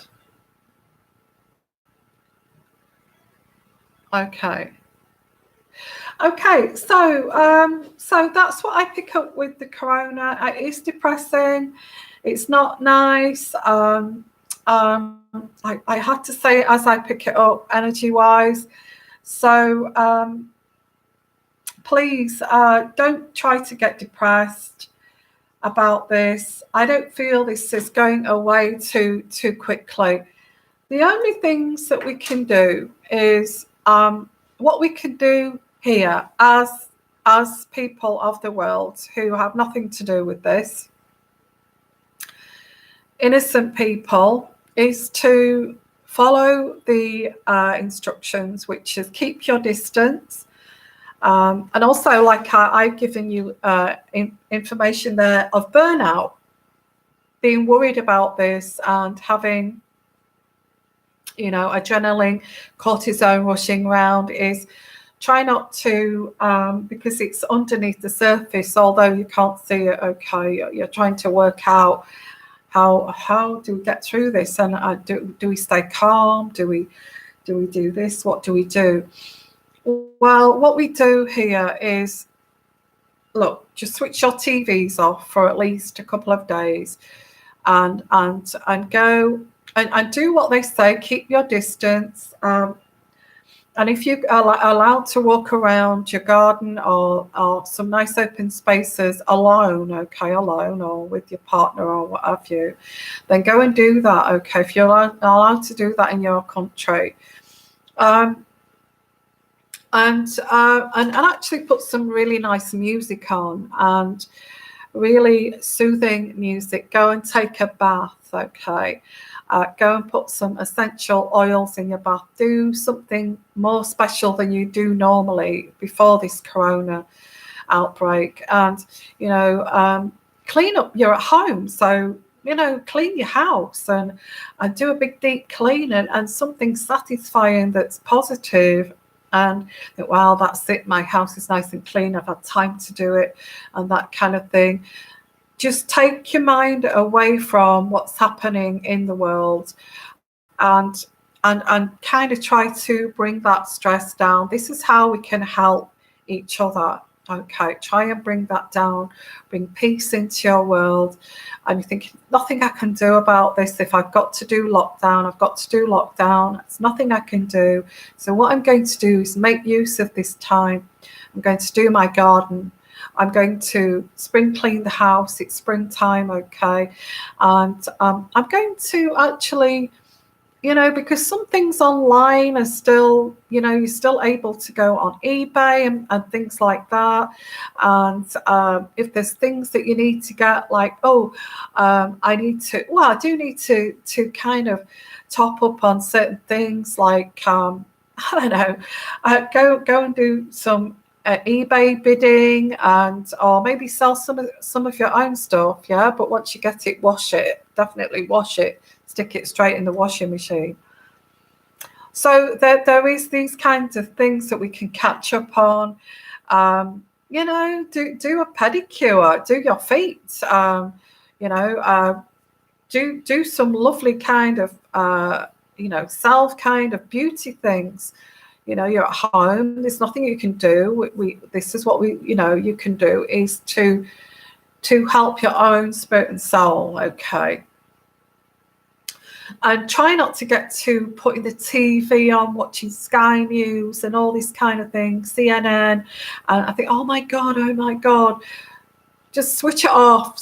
Okay. Okay, so that's what I pick up with the corona. It is depressing. It's not nice. I have to say it as I pick it up, energy-wise. So please don't try to get depressed about this. I don't feel this is going away too quickly. The only things that we can do is what we can do here as people of the world who have nothing to do with this, innocent people, is to follow the instructions, which is keep your distance. And also, like I've given you information there of burnout, being worried about this and having, adrenaline, cortisone rushing around, is try not to, because it's underneath the surface, although you can't see it. Okay, you're trying to work out how do we get through this, and do we stay calm? Do we do this? What do we do? Well, what we do here is, look, just switch your TVs off for at least a couple of days, and go and do what they say. Keep your distance. And if you are allowed to walk around your garden or some nice open spaces alone, okay, alone or with your partner or what have you, then go and do that, okay, if you're allowed to do that in your country. And actually put some really nice music on, and really soothing music. Go and take a bath, okay. Go and put some essential oils in your bath. Do something more special than you do normally before this corona outbreak. And, clean up. You're at home, so, clean your house and do a big deep clean, and something satisfying that's positive. And think, wow, that's it. My house is nice and clean. I've had time to do it, and that kind of thing. Just take your mind away from what's happening in the world, and kind of try to bring that stress down. This is how we can help each other. Okay, try and bring that down, bring peace into your world. And you think, nothing I can do about this. If I've got to do lockdown, I've got to do lockdown. There's nothing I can do. So what I'm going to do is make use of this time. I'm going to do my garden. I'm going to spring clean the house. It's springtime, okay. And I'm going to actually, because some things online are still, you're still able to go on eBay and things like that. And if there's things that you need to get, like, I do need to kind of top up on certain things, like, I don't know, go and do some eBay bidding, or maybe sell some of your own stuff, yeah. But once you get it, wash it. Definitely wash it. Stick it straight in the washing machine. So there is these kinds of things that we can catch up on. Do a pedicure, do your feet. Do some lovely kind of self kind of beauty things. You're at home. There's nothing you can do. This is what you can do, is to help your own spirit and soul. Okay. And try not to get to putting the TV on, watching Sky News and all these kind of things, CNN. And I think, oh my God. Just switch it off,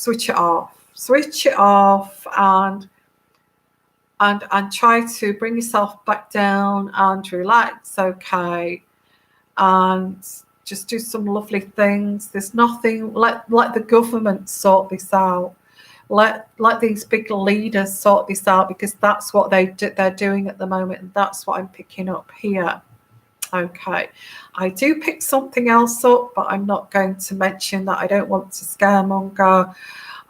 and try to bring yourself back down and relax, okay. And just do some lovely things. There's nothing, let the government sort this out. Let these big leaders sort this out, because that's what they're doing at the moment, and that's what I'm picking up here. Okay, I do pick something else up, but I'm not going to mention that. I don't want to scaremonger.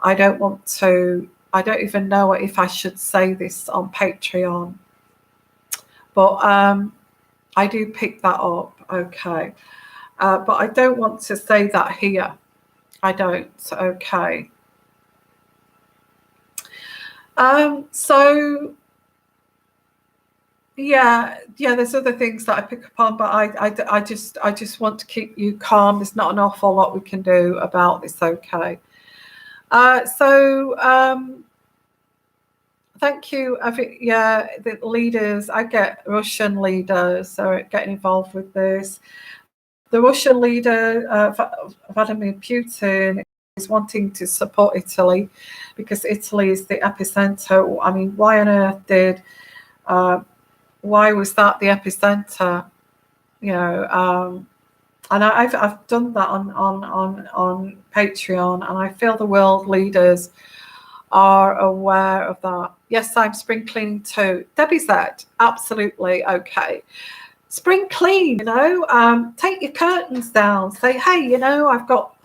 I don't even know if I should say this on Patreon, but I do pick that up. Okay, but I don't want to say that here. I don't. Okay. So Yeah, there's other things that I pick up on, but I just want to keep you calm. There's not an awful lot we can do about this, okay? So thank you. I think, yeah, the leaders, I get Russian leaders are getting involved with this. The Russian leader, Vladimir Putin, is wanting to support Italy because Italy is the epicenter. I mean, why on earth why was that the epicenter? You know, and I've done that on Patreon, and I feel the world leaders are aware of that. Yes, I'm spring cleaning too. Debbie said, absolutely okay. Spring clean, take your curtains down. Say, hey, I've got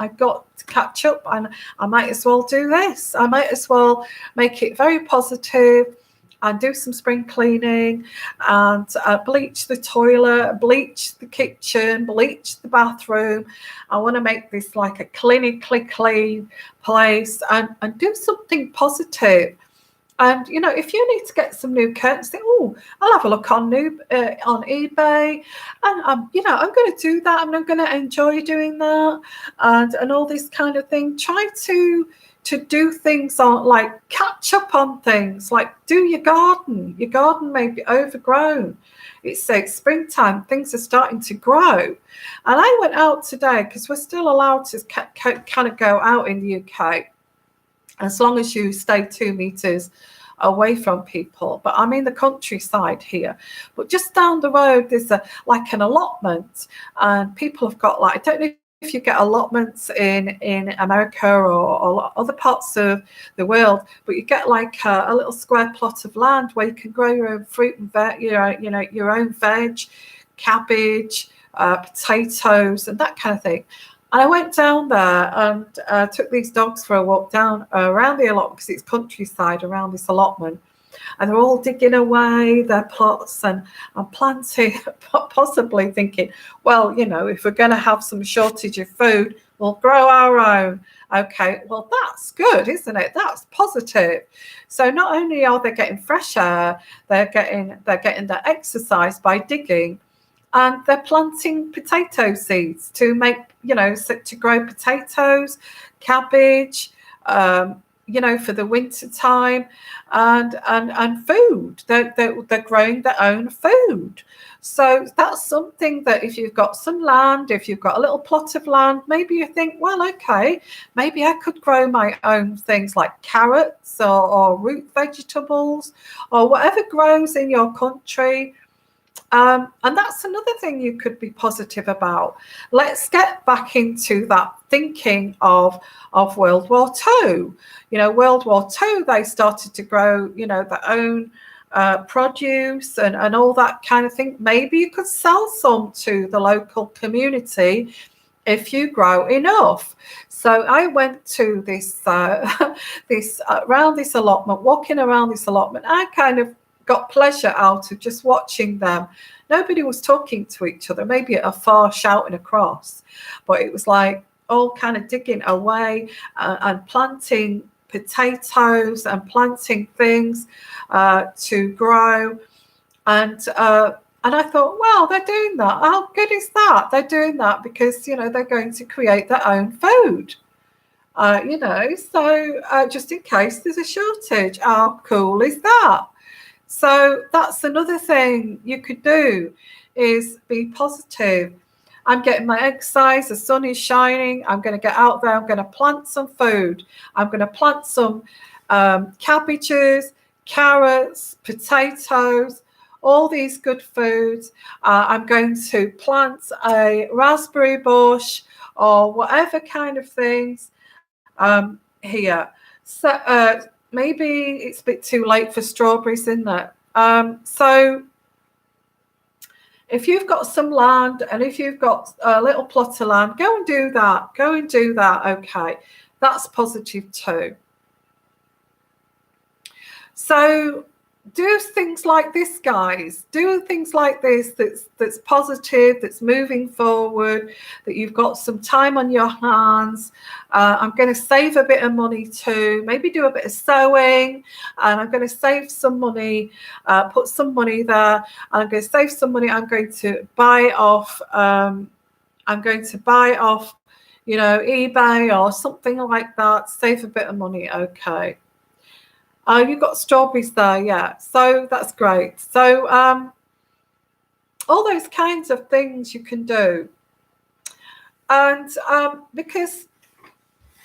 to catch up, and I might as well do this. I might as well make it very positive and do some spring cleaning and bleach the toilet, bleach the kitchen, bleach the bathroom. I want to make this like a clinically clean place and do something positive. And, if you need to get some new curtains, think, oh, I'll have a look on eBay. And, I'm going to do that. And I'm going to enjoy doing that and all this kind of thing. Try to do things on, like, catch up on things, like do your garden. Your garden may be overgrown. It's springtime, things are starting to grow. And I went out today because we're still allowed to kind of go out in the UK, as long as you stay 2 meters away from people. But I'm in the countryside here. But just down the road, there's an allotment, and people have got, like, I don't know if you get allotments in America or other parts of the world, but you get like a little square plot of land where you can grow your own fruit and your own veg, cabbage, potatoes, and that kind of thing. And I went down there and took these dogs for a walk down around the allotment, because it's countryside around this allotment. And they're all digging away their plots and planting, possibly thinking, well, if we're going to have some shortage of food, we'll grow our own. Okay, well, that's good, isn't it? That's positive. So not only are they getting fresh air, they're getting their exercise by digging. And they're planting potato seeds to make, to grow potatoes, cabbage, for the winter time, and food. They're growing their own food. So that's something that if you've got some land, if you've got a little plot of land, maybe you think, well, okay, maybe I could grow my own things like carrots or root vegetables or whatever grows in your country. And that's another thing you could be positive about. Let's get back into that thinking of World War II. World War II, they started to grow, their own produce and all that kind of thing. Maybe you could sell some to the local community if you grow enough. So I went to this around this allotment, walking around this allotment. I kind of got pleasure out of just watching them. Nobody was talking to each other, maybe afar shouting across, but it was like all kind of digging away and planting potatoes and planting things to grow. And I thought, well, they're doing that. How good is that? They're doing that because, they're going to create their own food. So just in case there's a shortage, how cool is that? So that's another thing you could do, is be positive. I'm getting my exercise, the sun is shining, I'm going to get out there, I'm going to plant some food. I'm going to plant some cabbages, carrots, potatoes, all these good foods. I'm going to plant a raspberry bush or whatever kind of things here. So maybe it's a bit too late for strawberries, isn't it? So if you've got some land and if you've got a little plot of land, go and do that. Go and do that. Okay, that's positive too. So do things like this, guys. Do things like this that's positive, that's moving forward, that you've got some time on your hands. I'm going to save a bit of money too, maybe do a bit of sewing, and I'm going to save some money, put some money there, and I'm going to save some money. I'm going to buy off eBay or something like that, save a bit of money. Okay. You've got strawberries there, yeah. So that's great. So all those kinds of things you can do. And because,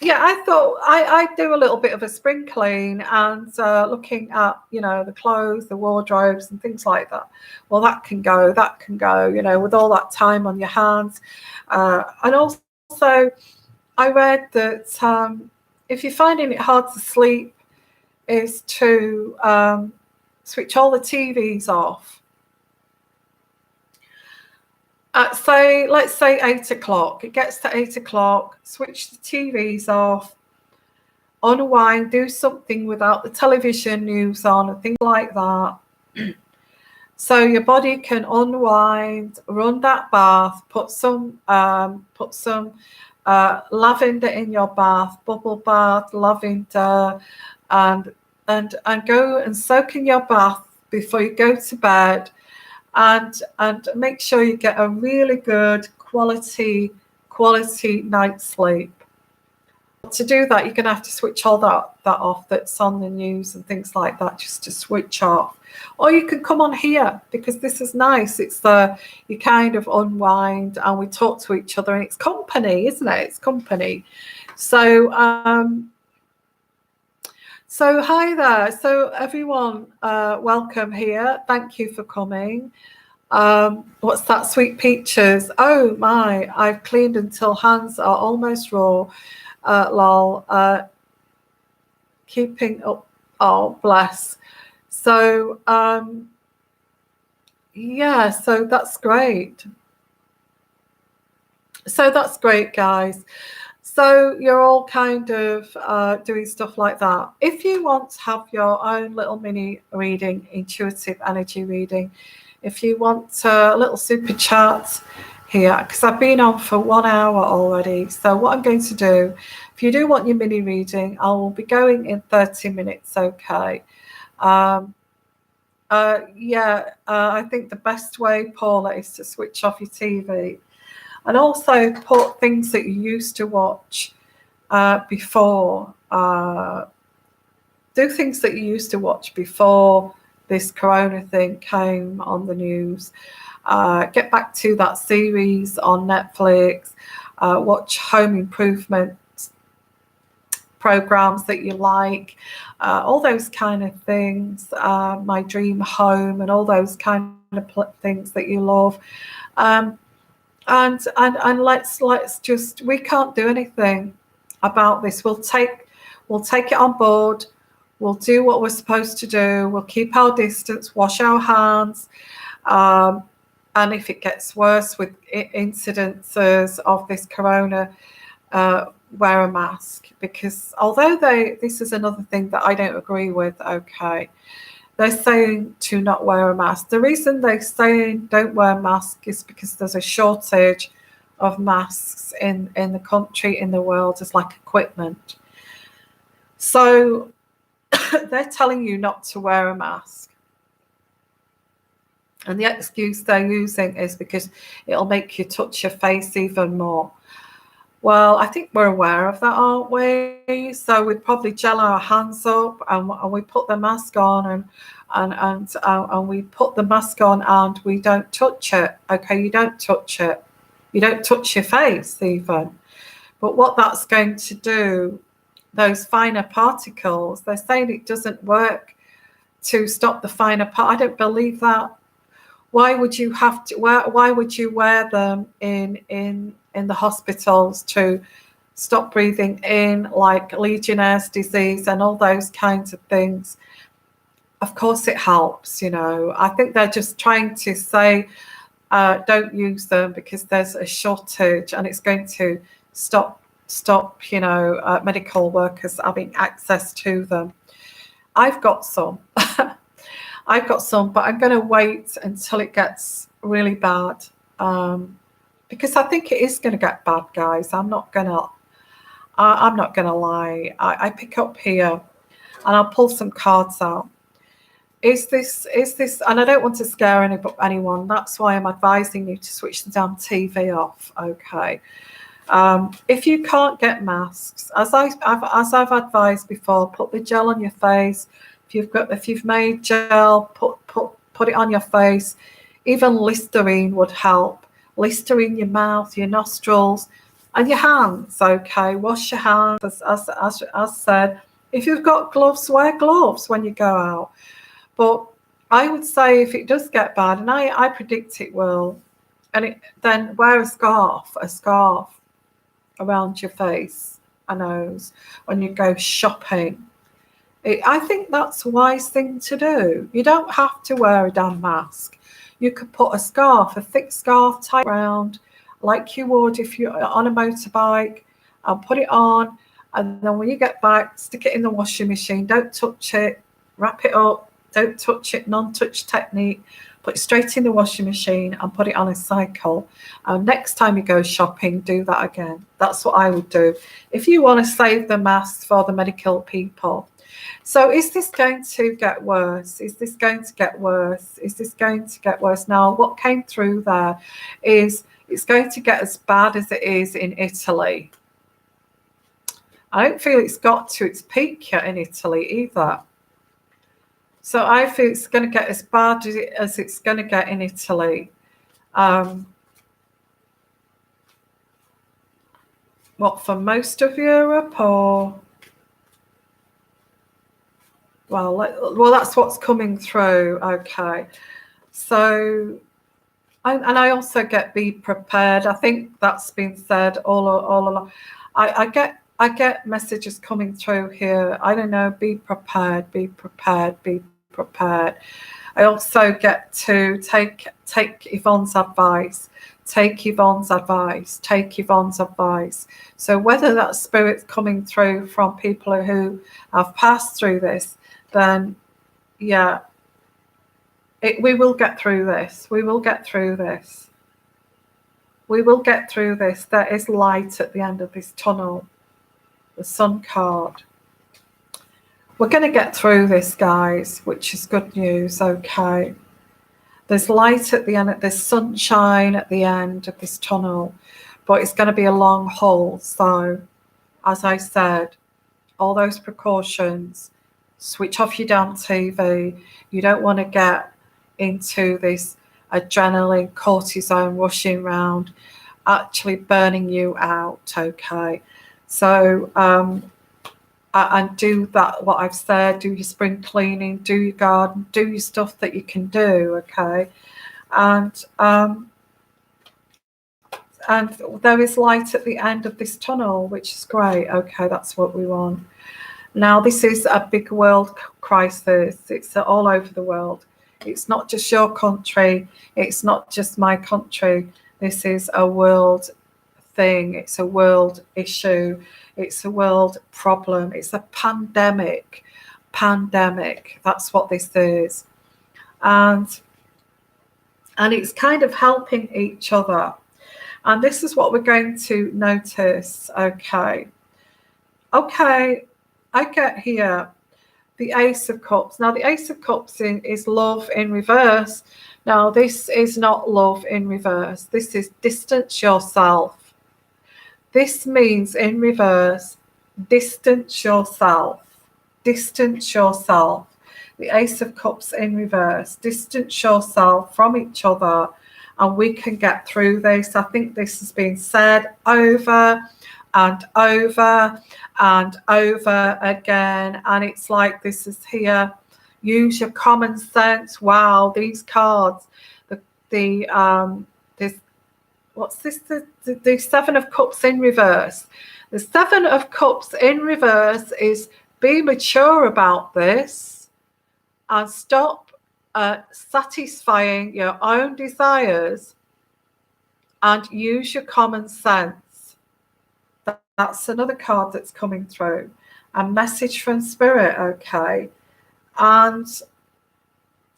yeah, I thought I do a little bit of a spring clean and looking at, the clothes, the wardrobes and things like that. Well, that can go, with all that time on your hands. And also, I read that if you're finding it hard to sleep, is to switch all the TVs off. Let's say 8 o'clock. It gets to 8 o'clock, switch the TVs off, unwind, do something without the television news on and things like that. So your body can unwind, run that bath, put some lavender in your bath, bubble bath, lavender, and go and soak in your bath before you go to bed, and make sure you get a really good quality night's sleep. To do that, you're going to have to switch all that off that's on the news and things like that, just to switch off. Or you can come on here, because this is nice. It's you kind of unwind and we talk to each other, and it's company, isn't it? It's company. So so hi there. So everyone, welcome here. Thank you for coming. What's that? Sweet peaches. Oh my, I've cleaned until hands are almost raw. Lol. Keeping up. Oh, bless. So yeah, so that's great. So that's great, guys. So you're all kind of doing stuff like that. If you want to have your own little mini reading, intuitive energy reading, if you want a little super chat here, because I've been on for 1 hour already. So what I'm going to do, if you do want your mini reading, I will be going in 30 minutes, okay? I think the best way, Paula, is to switch off your TV. And also put things that you used to watch before. Do things that you used to watch before this corona thing came on the news. Get back to that series on Netflix. Watch home improvement programs that you like. All those kind of things. My Dream Home and all those kind of things that you love. And let's just, we can't do anything about this. We'll take it on board. We'll do what we're supposed to do. We'll keep our distance, wash our hands, and if it gets worse with incidences of this corona, wear a mask. Because although this is another thing that I don't agree with. Okay. They're saying to not wear a mask. The reason they're saying don't wear a mask is because there's a shortage of masks in the country, in the world, as like equipment. So they're telling you not to wear a mask. And the excuse they're using is because it'll make you touch your face even more. Well, I think we're aware of that, aren't we? So we'd probably gel our hands up and we put the mask on and we put the mask on and we don't touch it. Okay, you don't touch it. You don't touch your face even. But what that's going to do, those finer particles, they're saying it doesn't work to stop the finer part. I don't believe that. Why would you have to why would you wear them in the hospitals to stop breathing in, like Legionnaire's disease and all those kinds of things? Of course it helps, I think they're just trying to say don't use them because there's a shortage and it's going to stop medical workers having access to them. I've got some. I've got some, but I'm going to wait until it gets really bad, because I think it is going to get bad, guys. I'm not going to lie. I pick up here and I'll pull some cards out. Is this, and I don't want to scare anyone. That's why I'm advising you to switch the damn TV off, okay? If you can't get masks, as I've advised before, put the gel on your face. If you've made gel, put it on your face. Even Listerine would help. Listerine your mouth, your nostrils, and your hands. Okay, wash your hands. As said, if you've got gloves, wear gloves when you go out. But I would say if it does get bad, and I predict it will, then wear a scarf around your face and nose when you go shopping. I think that's a wise thing to do. You don't have to wear a damn mask. You could put a thick scarf tied around like you would if you're on a motorbike, and put it on, and then when you get back, stick it in the washing machine. Don't touch it. Wrap it up. Don't touch it. Non-touch technique. Put it straight in the washing machine and put it on a cycle. Next time you go shopping, do that again. That's what I would do if you want to save the masks for the medical people. So is this going to get worse? Is this going to get worse? Is this going to get worse? Now, what came through there is it's going to get as bad as it is in Italy. I don't feel it's got to its peak yet in Italy either. So I feel it's going to get as bad as it's going to get in Italy. What, for most of Europe, or? Well, that's what's coming through. Okay. So, I also get be prepared. I think that's been said all along. I get messages coming through here. I don't know. Be prepared. Be prepared. Be prepared. I also get to take Yvonne's advice. Take Yvonne's advice. Take Yvonne's advice. So whether that spirit's coming through from people who have passed through this, then yeah, we will get through this. We will get through this. We will get through this. There is light at the end of this tunnel. The Sun card. We're going to get through this, guys, which is good news. Okay. There's light at the end. There's sunshine at the end of this tunnel, but it's going to be a long haul. So, as I said, all those precautions. Switch off your damn TV. You don't want to get into this adrenaline, cortisone rushing around, actually burning you out. Okay. So, and do that, what I've said, do your spring cleaning, do your garden, do your stuff that you can do, okay? And there is light at the end of this tunnel, which is great. Okay, that's what we want. Now, this is a big world crisis. It's all over the world. It's not just your country. It's not just my country. This is a world thing. It's a world issue. It's a world problem. It's a pandemic. That's what this is. And it's kind of helping each other. And this is what we're going to notice. Okay, I get here the Ace of Cups. Now, the Ace of Cups is love in reverse. Now, this is not love in reverse. This is distance yourself. This means in reverse, distance yourself. Distance yourself. The Ace of Cups in reverse. Distance yourself from each other, and we can get through this. I think this has been said over and over and over again, and it's like this is here. Use your common sense. Wow, these cards. What's this? The Seven of Cups in reverse. The Seven of Cups in reverse is be mature about this and stop satisfying your own desires and use your common sense. That's another card that's coming through. A message from Spirit, okay? And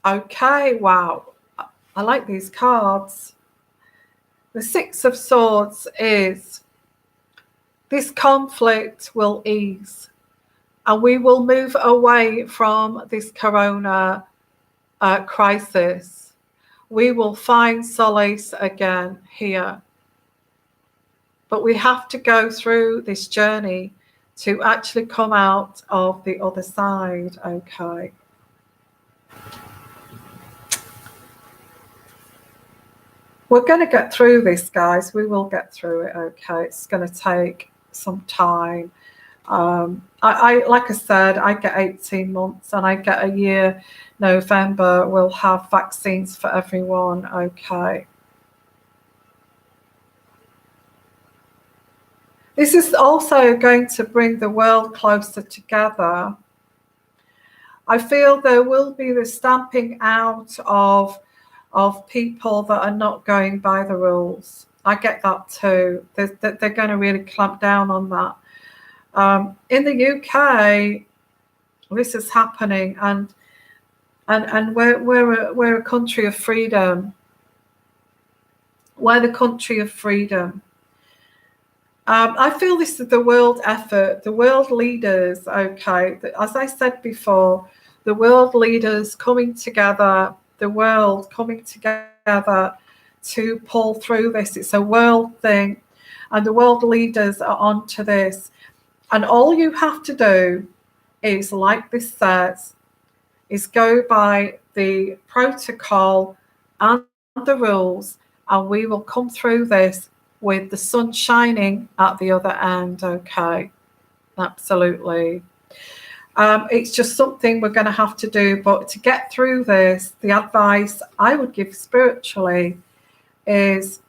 Okay, wow. I like these cards. The Six of Swords is this conflict will ease and we will move away from this corona crisis. We will find solace again here. But we have to go through this journey to actually come out of the other side, okay? We're going to get through this, guys. We will get through it, okay? It's going to take some time. I like I said, I get 18 months and I get a year. November, we'll have vaccines for everyone, okay? This is also going to bring the world closer together. I feel there will be the stamping out of people that are not going by the rules. I get that too. They're going to really clamp down on that. In the UK, this is happening, and we're a country of freedom. We're the country of freedom. I feel this is the world effort, the world leaders, okay, as I said before, the world leaders coming together, the world coming together to pull through this. It's a world thing, and the world leaders are onto this. And all you have to do is, like this says, is go by the protocol and the rules, and we will come through this with the sun shining at the other end, okay? Absolutely. It's just something we're going to have to do. But to get through this, the advice I would give spiritually is,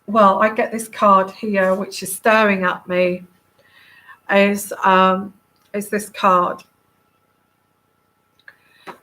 well, I get this card here, which is staring at me, is this card,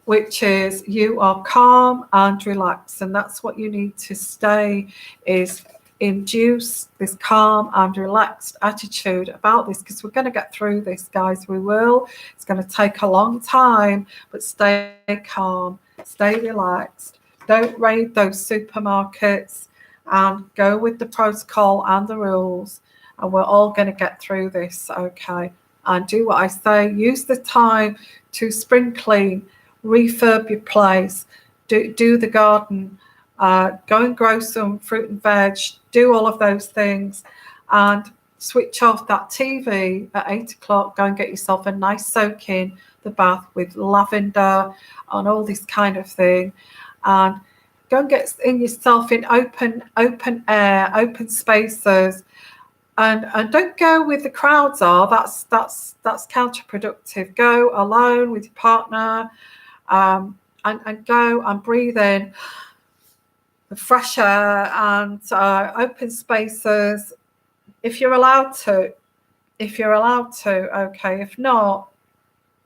which is you are calm and relaxed. And that's what you need to stay, is induce this calm and relaxed attitude about this, because we're going to get through this, guys. We will. It's going to take a long time, but stay calm, stay relaxed. Don't raid those supermarkets, and go with the protocol and the rules, and we're all going to get through this, okay? And do what I say. Use the time to spring clean, refurb your place, do the garden, go and grow some fruit and veg, do all of those things, and switch off that TV at 8 o'clock. Go and get yourself a nice soak in the bath with lavender and all this kind of thing, and go and get yourself in open air, open spaces, and don't go with the crowds are. That's counterproductive. Go alone with your partner, and go and breathe in the fresh air and open spaces, if you're allowed to. Okay. If not,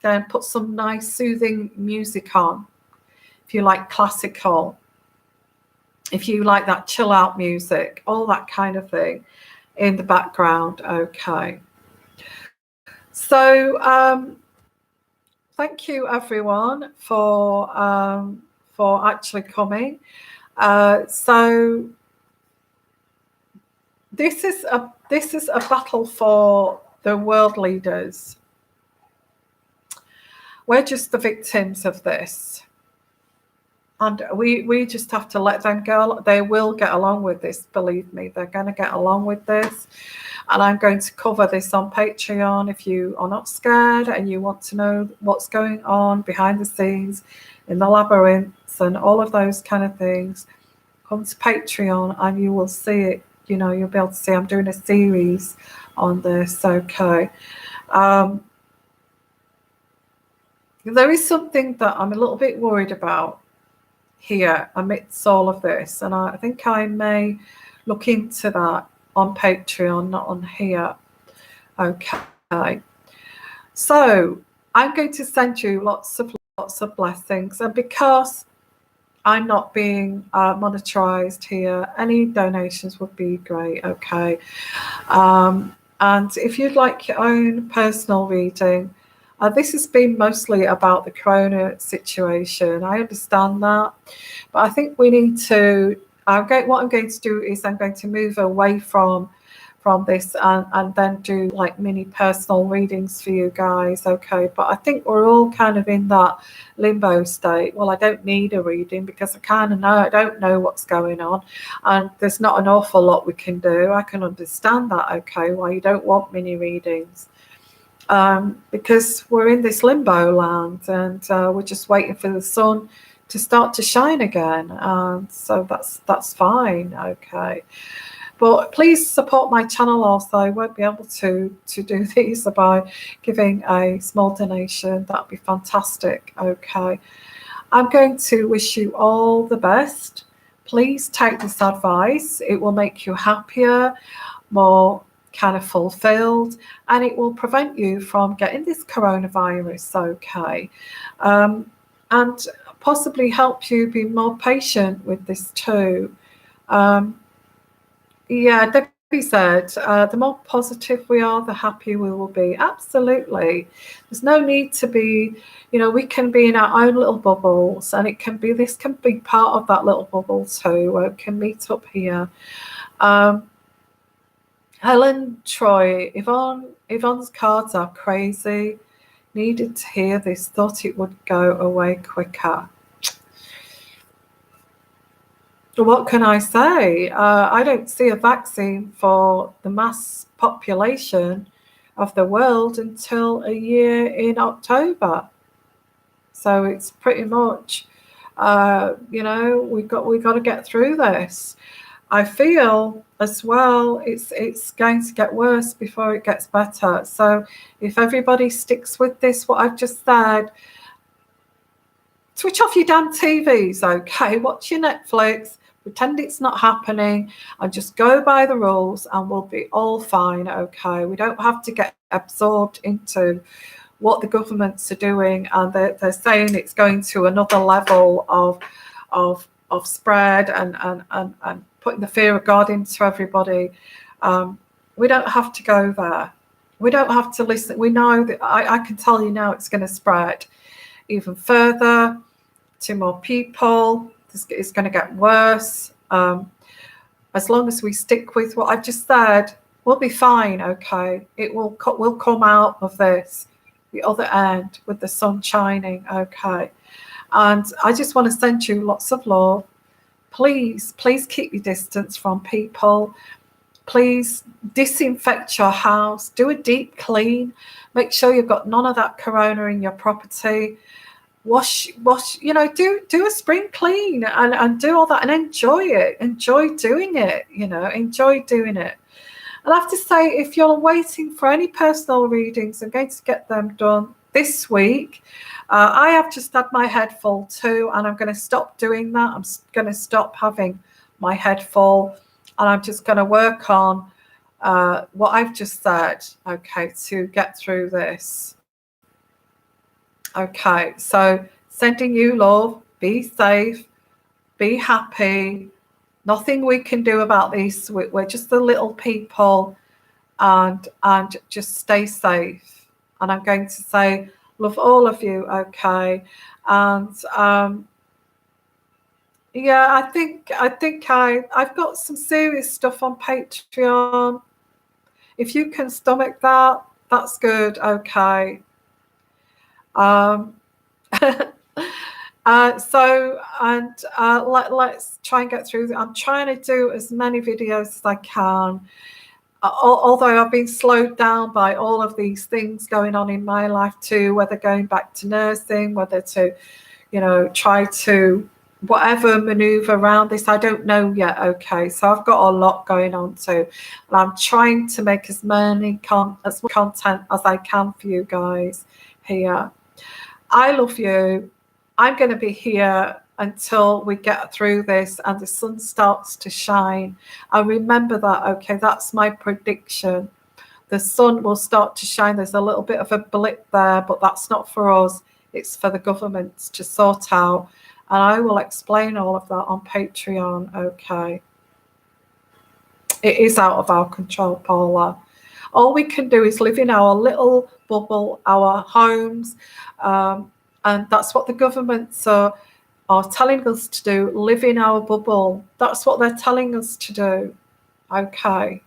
then put some nice soothing music on. If you like classical, if you like that chill out music, all that kind of thing in the background, okay. So thank you everyone for actually coming. So this is a battle for the world leaders. We're just the victims of this, and we just have to let them go. They will get along with this, believe me. They're going to get along with this, and I'm going to cover this on Patreon. If you are not scared and you want to know what's going on behind the scenes in the labyrinths and all of those kind of things, come to Patreon and you will see it. You know, you'll be able to see I'm doing a series on this, okay. There is something that I'm a little bit worried about here amidst all of this, and I think I may look into that on Patreon, not on here, okay. So I'm going to send you lots of blessings, and because I'm not being monetized here, any donations would be great, okay. And if you'd like your own personal reading, This has been mostly about the corona situation. I understand that, but I think we need to. What I'm going to do is I'm going to move away from this and then do like mini personal readings for you guys. Okay, but I think we're all kind of in that limbo state. Well, I don't need a reading because I don't know what's going on, and there's not an awful lot we can do. I can understand that, okay, why you don't want mini readings, because we're in this limbo land, and we're just waiting for the sun to start to shine again, and so that's fine, okay. But please support my channel also. I won't be able to do these by giving a small donation. That'd be fantastic. Okay. I'm going to wish you all the best. Please take this advice. It will make you happier, more kind of fulfilled, and it will prevent you from getting this coronavirus. Okay. And possibly help you be more patient with this too. Yeah, Debbie said, the more positive we are, the happier we will be. Absolutely. There's no need to be, we can be in our own little bubbles, and this can be part of that little bubble too, where we can meet up here. Helen Troy, Yvonne's cards are crazy. Needed to hear this, thought it would go away quicker. What can I say? I don't see a vaccine for the mass population of the world until a year in October. So it's pretty much, we've got to get through this. I feel as well it's going to get worse before it gets better. So if everybody sticks with this, what I've just said, switch off your damn TVs, okay? Watch your Netflix. Pretend it's not happening and just go by the rules, and we'll be all fine, okay? We don't have to get absorbed into what the governments are doing, and they're saying it's going to another level of spread and putting the fear of God into everybody. We don't have to go there. We don't have to listen. We know that I can tell you now it's going to spread even further to more people. It's going to get worse. As long as we stick with what I've just said, we'll be fine, okay? We'll come out of this, the other end, with the sun shining, okay? And I just want to send you lots of love. Please keep your distance from people. Please disinfect your house. Do a deep clean. Make sure you've got none of that corona in your property. Wash, do a spring clean and do all that and enjoy it. Enjoy doing it, enjoy doing it. And I have to say, if you're waiting for any personal readings, I'm going to get them done this week. I have just had my head full too, and I'm going to stop doing that. I'm going to stop having my head full, and I'm just going to work on what I've just said, okay, to get through this. Okay, so sending you love, be safe, be happy. Nothing we can do about this. We're just the little people, and just stay safe. And I'm going to say, love all of you, okay? And I think I've got some serious stuff on Patreon. If you can stomach that, that's good, okay. Let's try and get through. I'm trying to do as many videos as I can, although I've been slowed down by all of these things going on in my life too, whether going back to nursing, whether to, try to whatever maneuver around this, I don't know yet, okay. So I've got a lot going on too, and I'm trying to make as much content as I can for you guys here. I love you. I'm going to be here until we get through this and the sun starts to shine. And remember that, okay? That's my prediction. The sun will start to shine. There's a little bit of a blip there, but that's not for us. It's for the governments to sort out. And I will explain all of that on Patreon, okay? It is out of our control, Paula. All we can do is live in our little bubble, our homes, and that's what the governments are telling us to do. Live in our bubble. That's what they're telling us to do. Okay.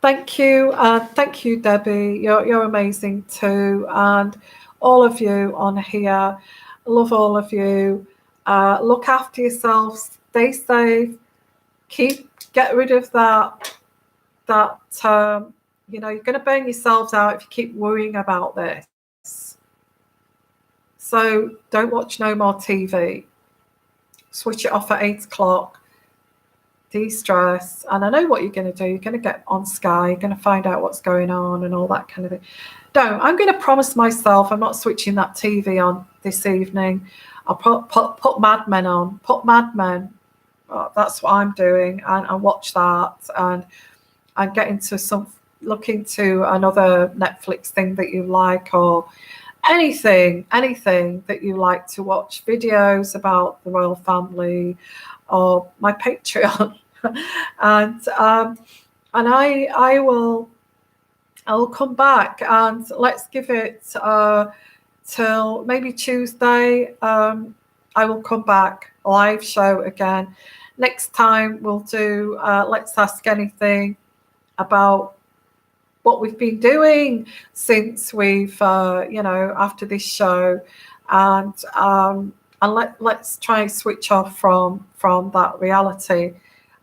Thank you, Debbie. You're amazing too, and all of you on here. Love all of you. Look after yourselves. Stay safe. Get rid of that. You're going to burn yourselves out if you keep worrying about this. So don't watch no more TV. Switch it off at 8 o'clock. De-stress. And I know what you're going to do. You're going to get on Sky. You're going to find out what's going on and all that kind of thing. I'm going to promise myself I'm not switching that TV on this evening. I'll put Mad Men on. Put Mad Men. That's what I'm doing. And watch that. And get into look into another Netflix thing that you like, or anything that you like to watch, videos about the royal family, or my Patreon. and I'll come back, and let's give it till maybe Tuesday. I will come back, live show again. Next time we'll do Let's Ask Anything, about what we've been doing since we've after this show, and let's try and switch off from that reality.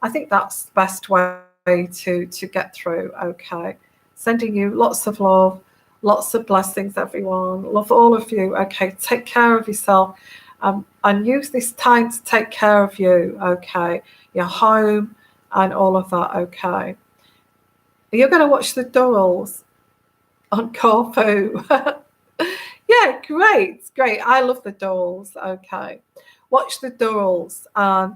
I think that's the best way to get through. Okay, sending you lots of love, lots of blessings, everyone. Love all of you. Okay, take care of yourself, and use this time to take care of you. Okay, your home and all of that. Okay. You're going to watch the Durrells on Corfu. Yeah, great. I love the Durrells. Okay. Watch the Durrells, and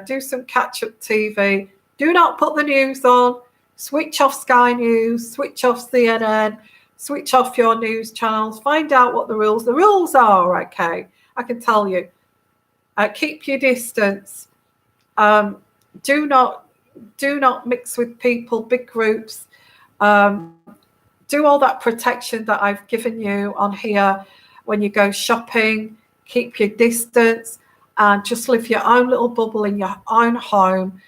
do some catch-up TV. Do not put the news on. Switch off Sky News. Switch off CNN. Switch off your news channels. Find out what the rules are. Okay. I can tell you. Keep your distance. Do not mix with people, big groups. Do all that protection that I've given you on here. When you go shopping, keep your distance, and just live your own little bubble in your own home.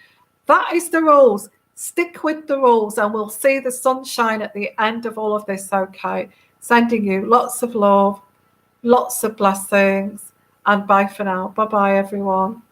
That is the rules. Stick with the rules, and we'll see the sunshine at the end of all of this. Okay. Sending you lots of love, lots of blessings, and bye for now. Bye-bye, everyone.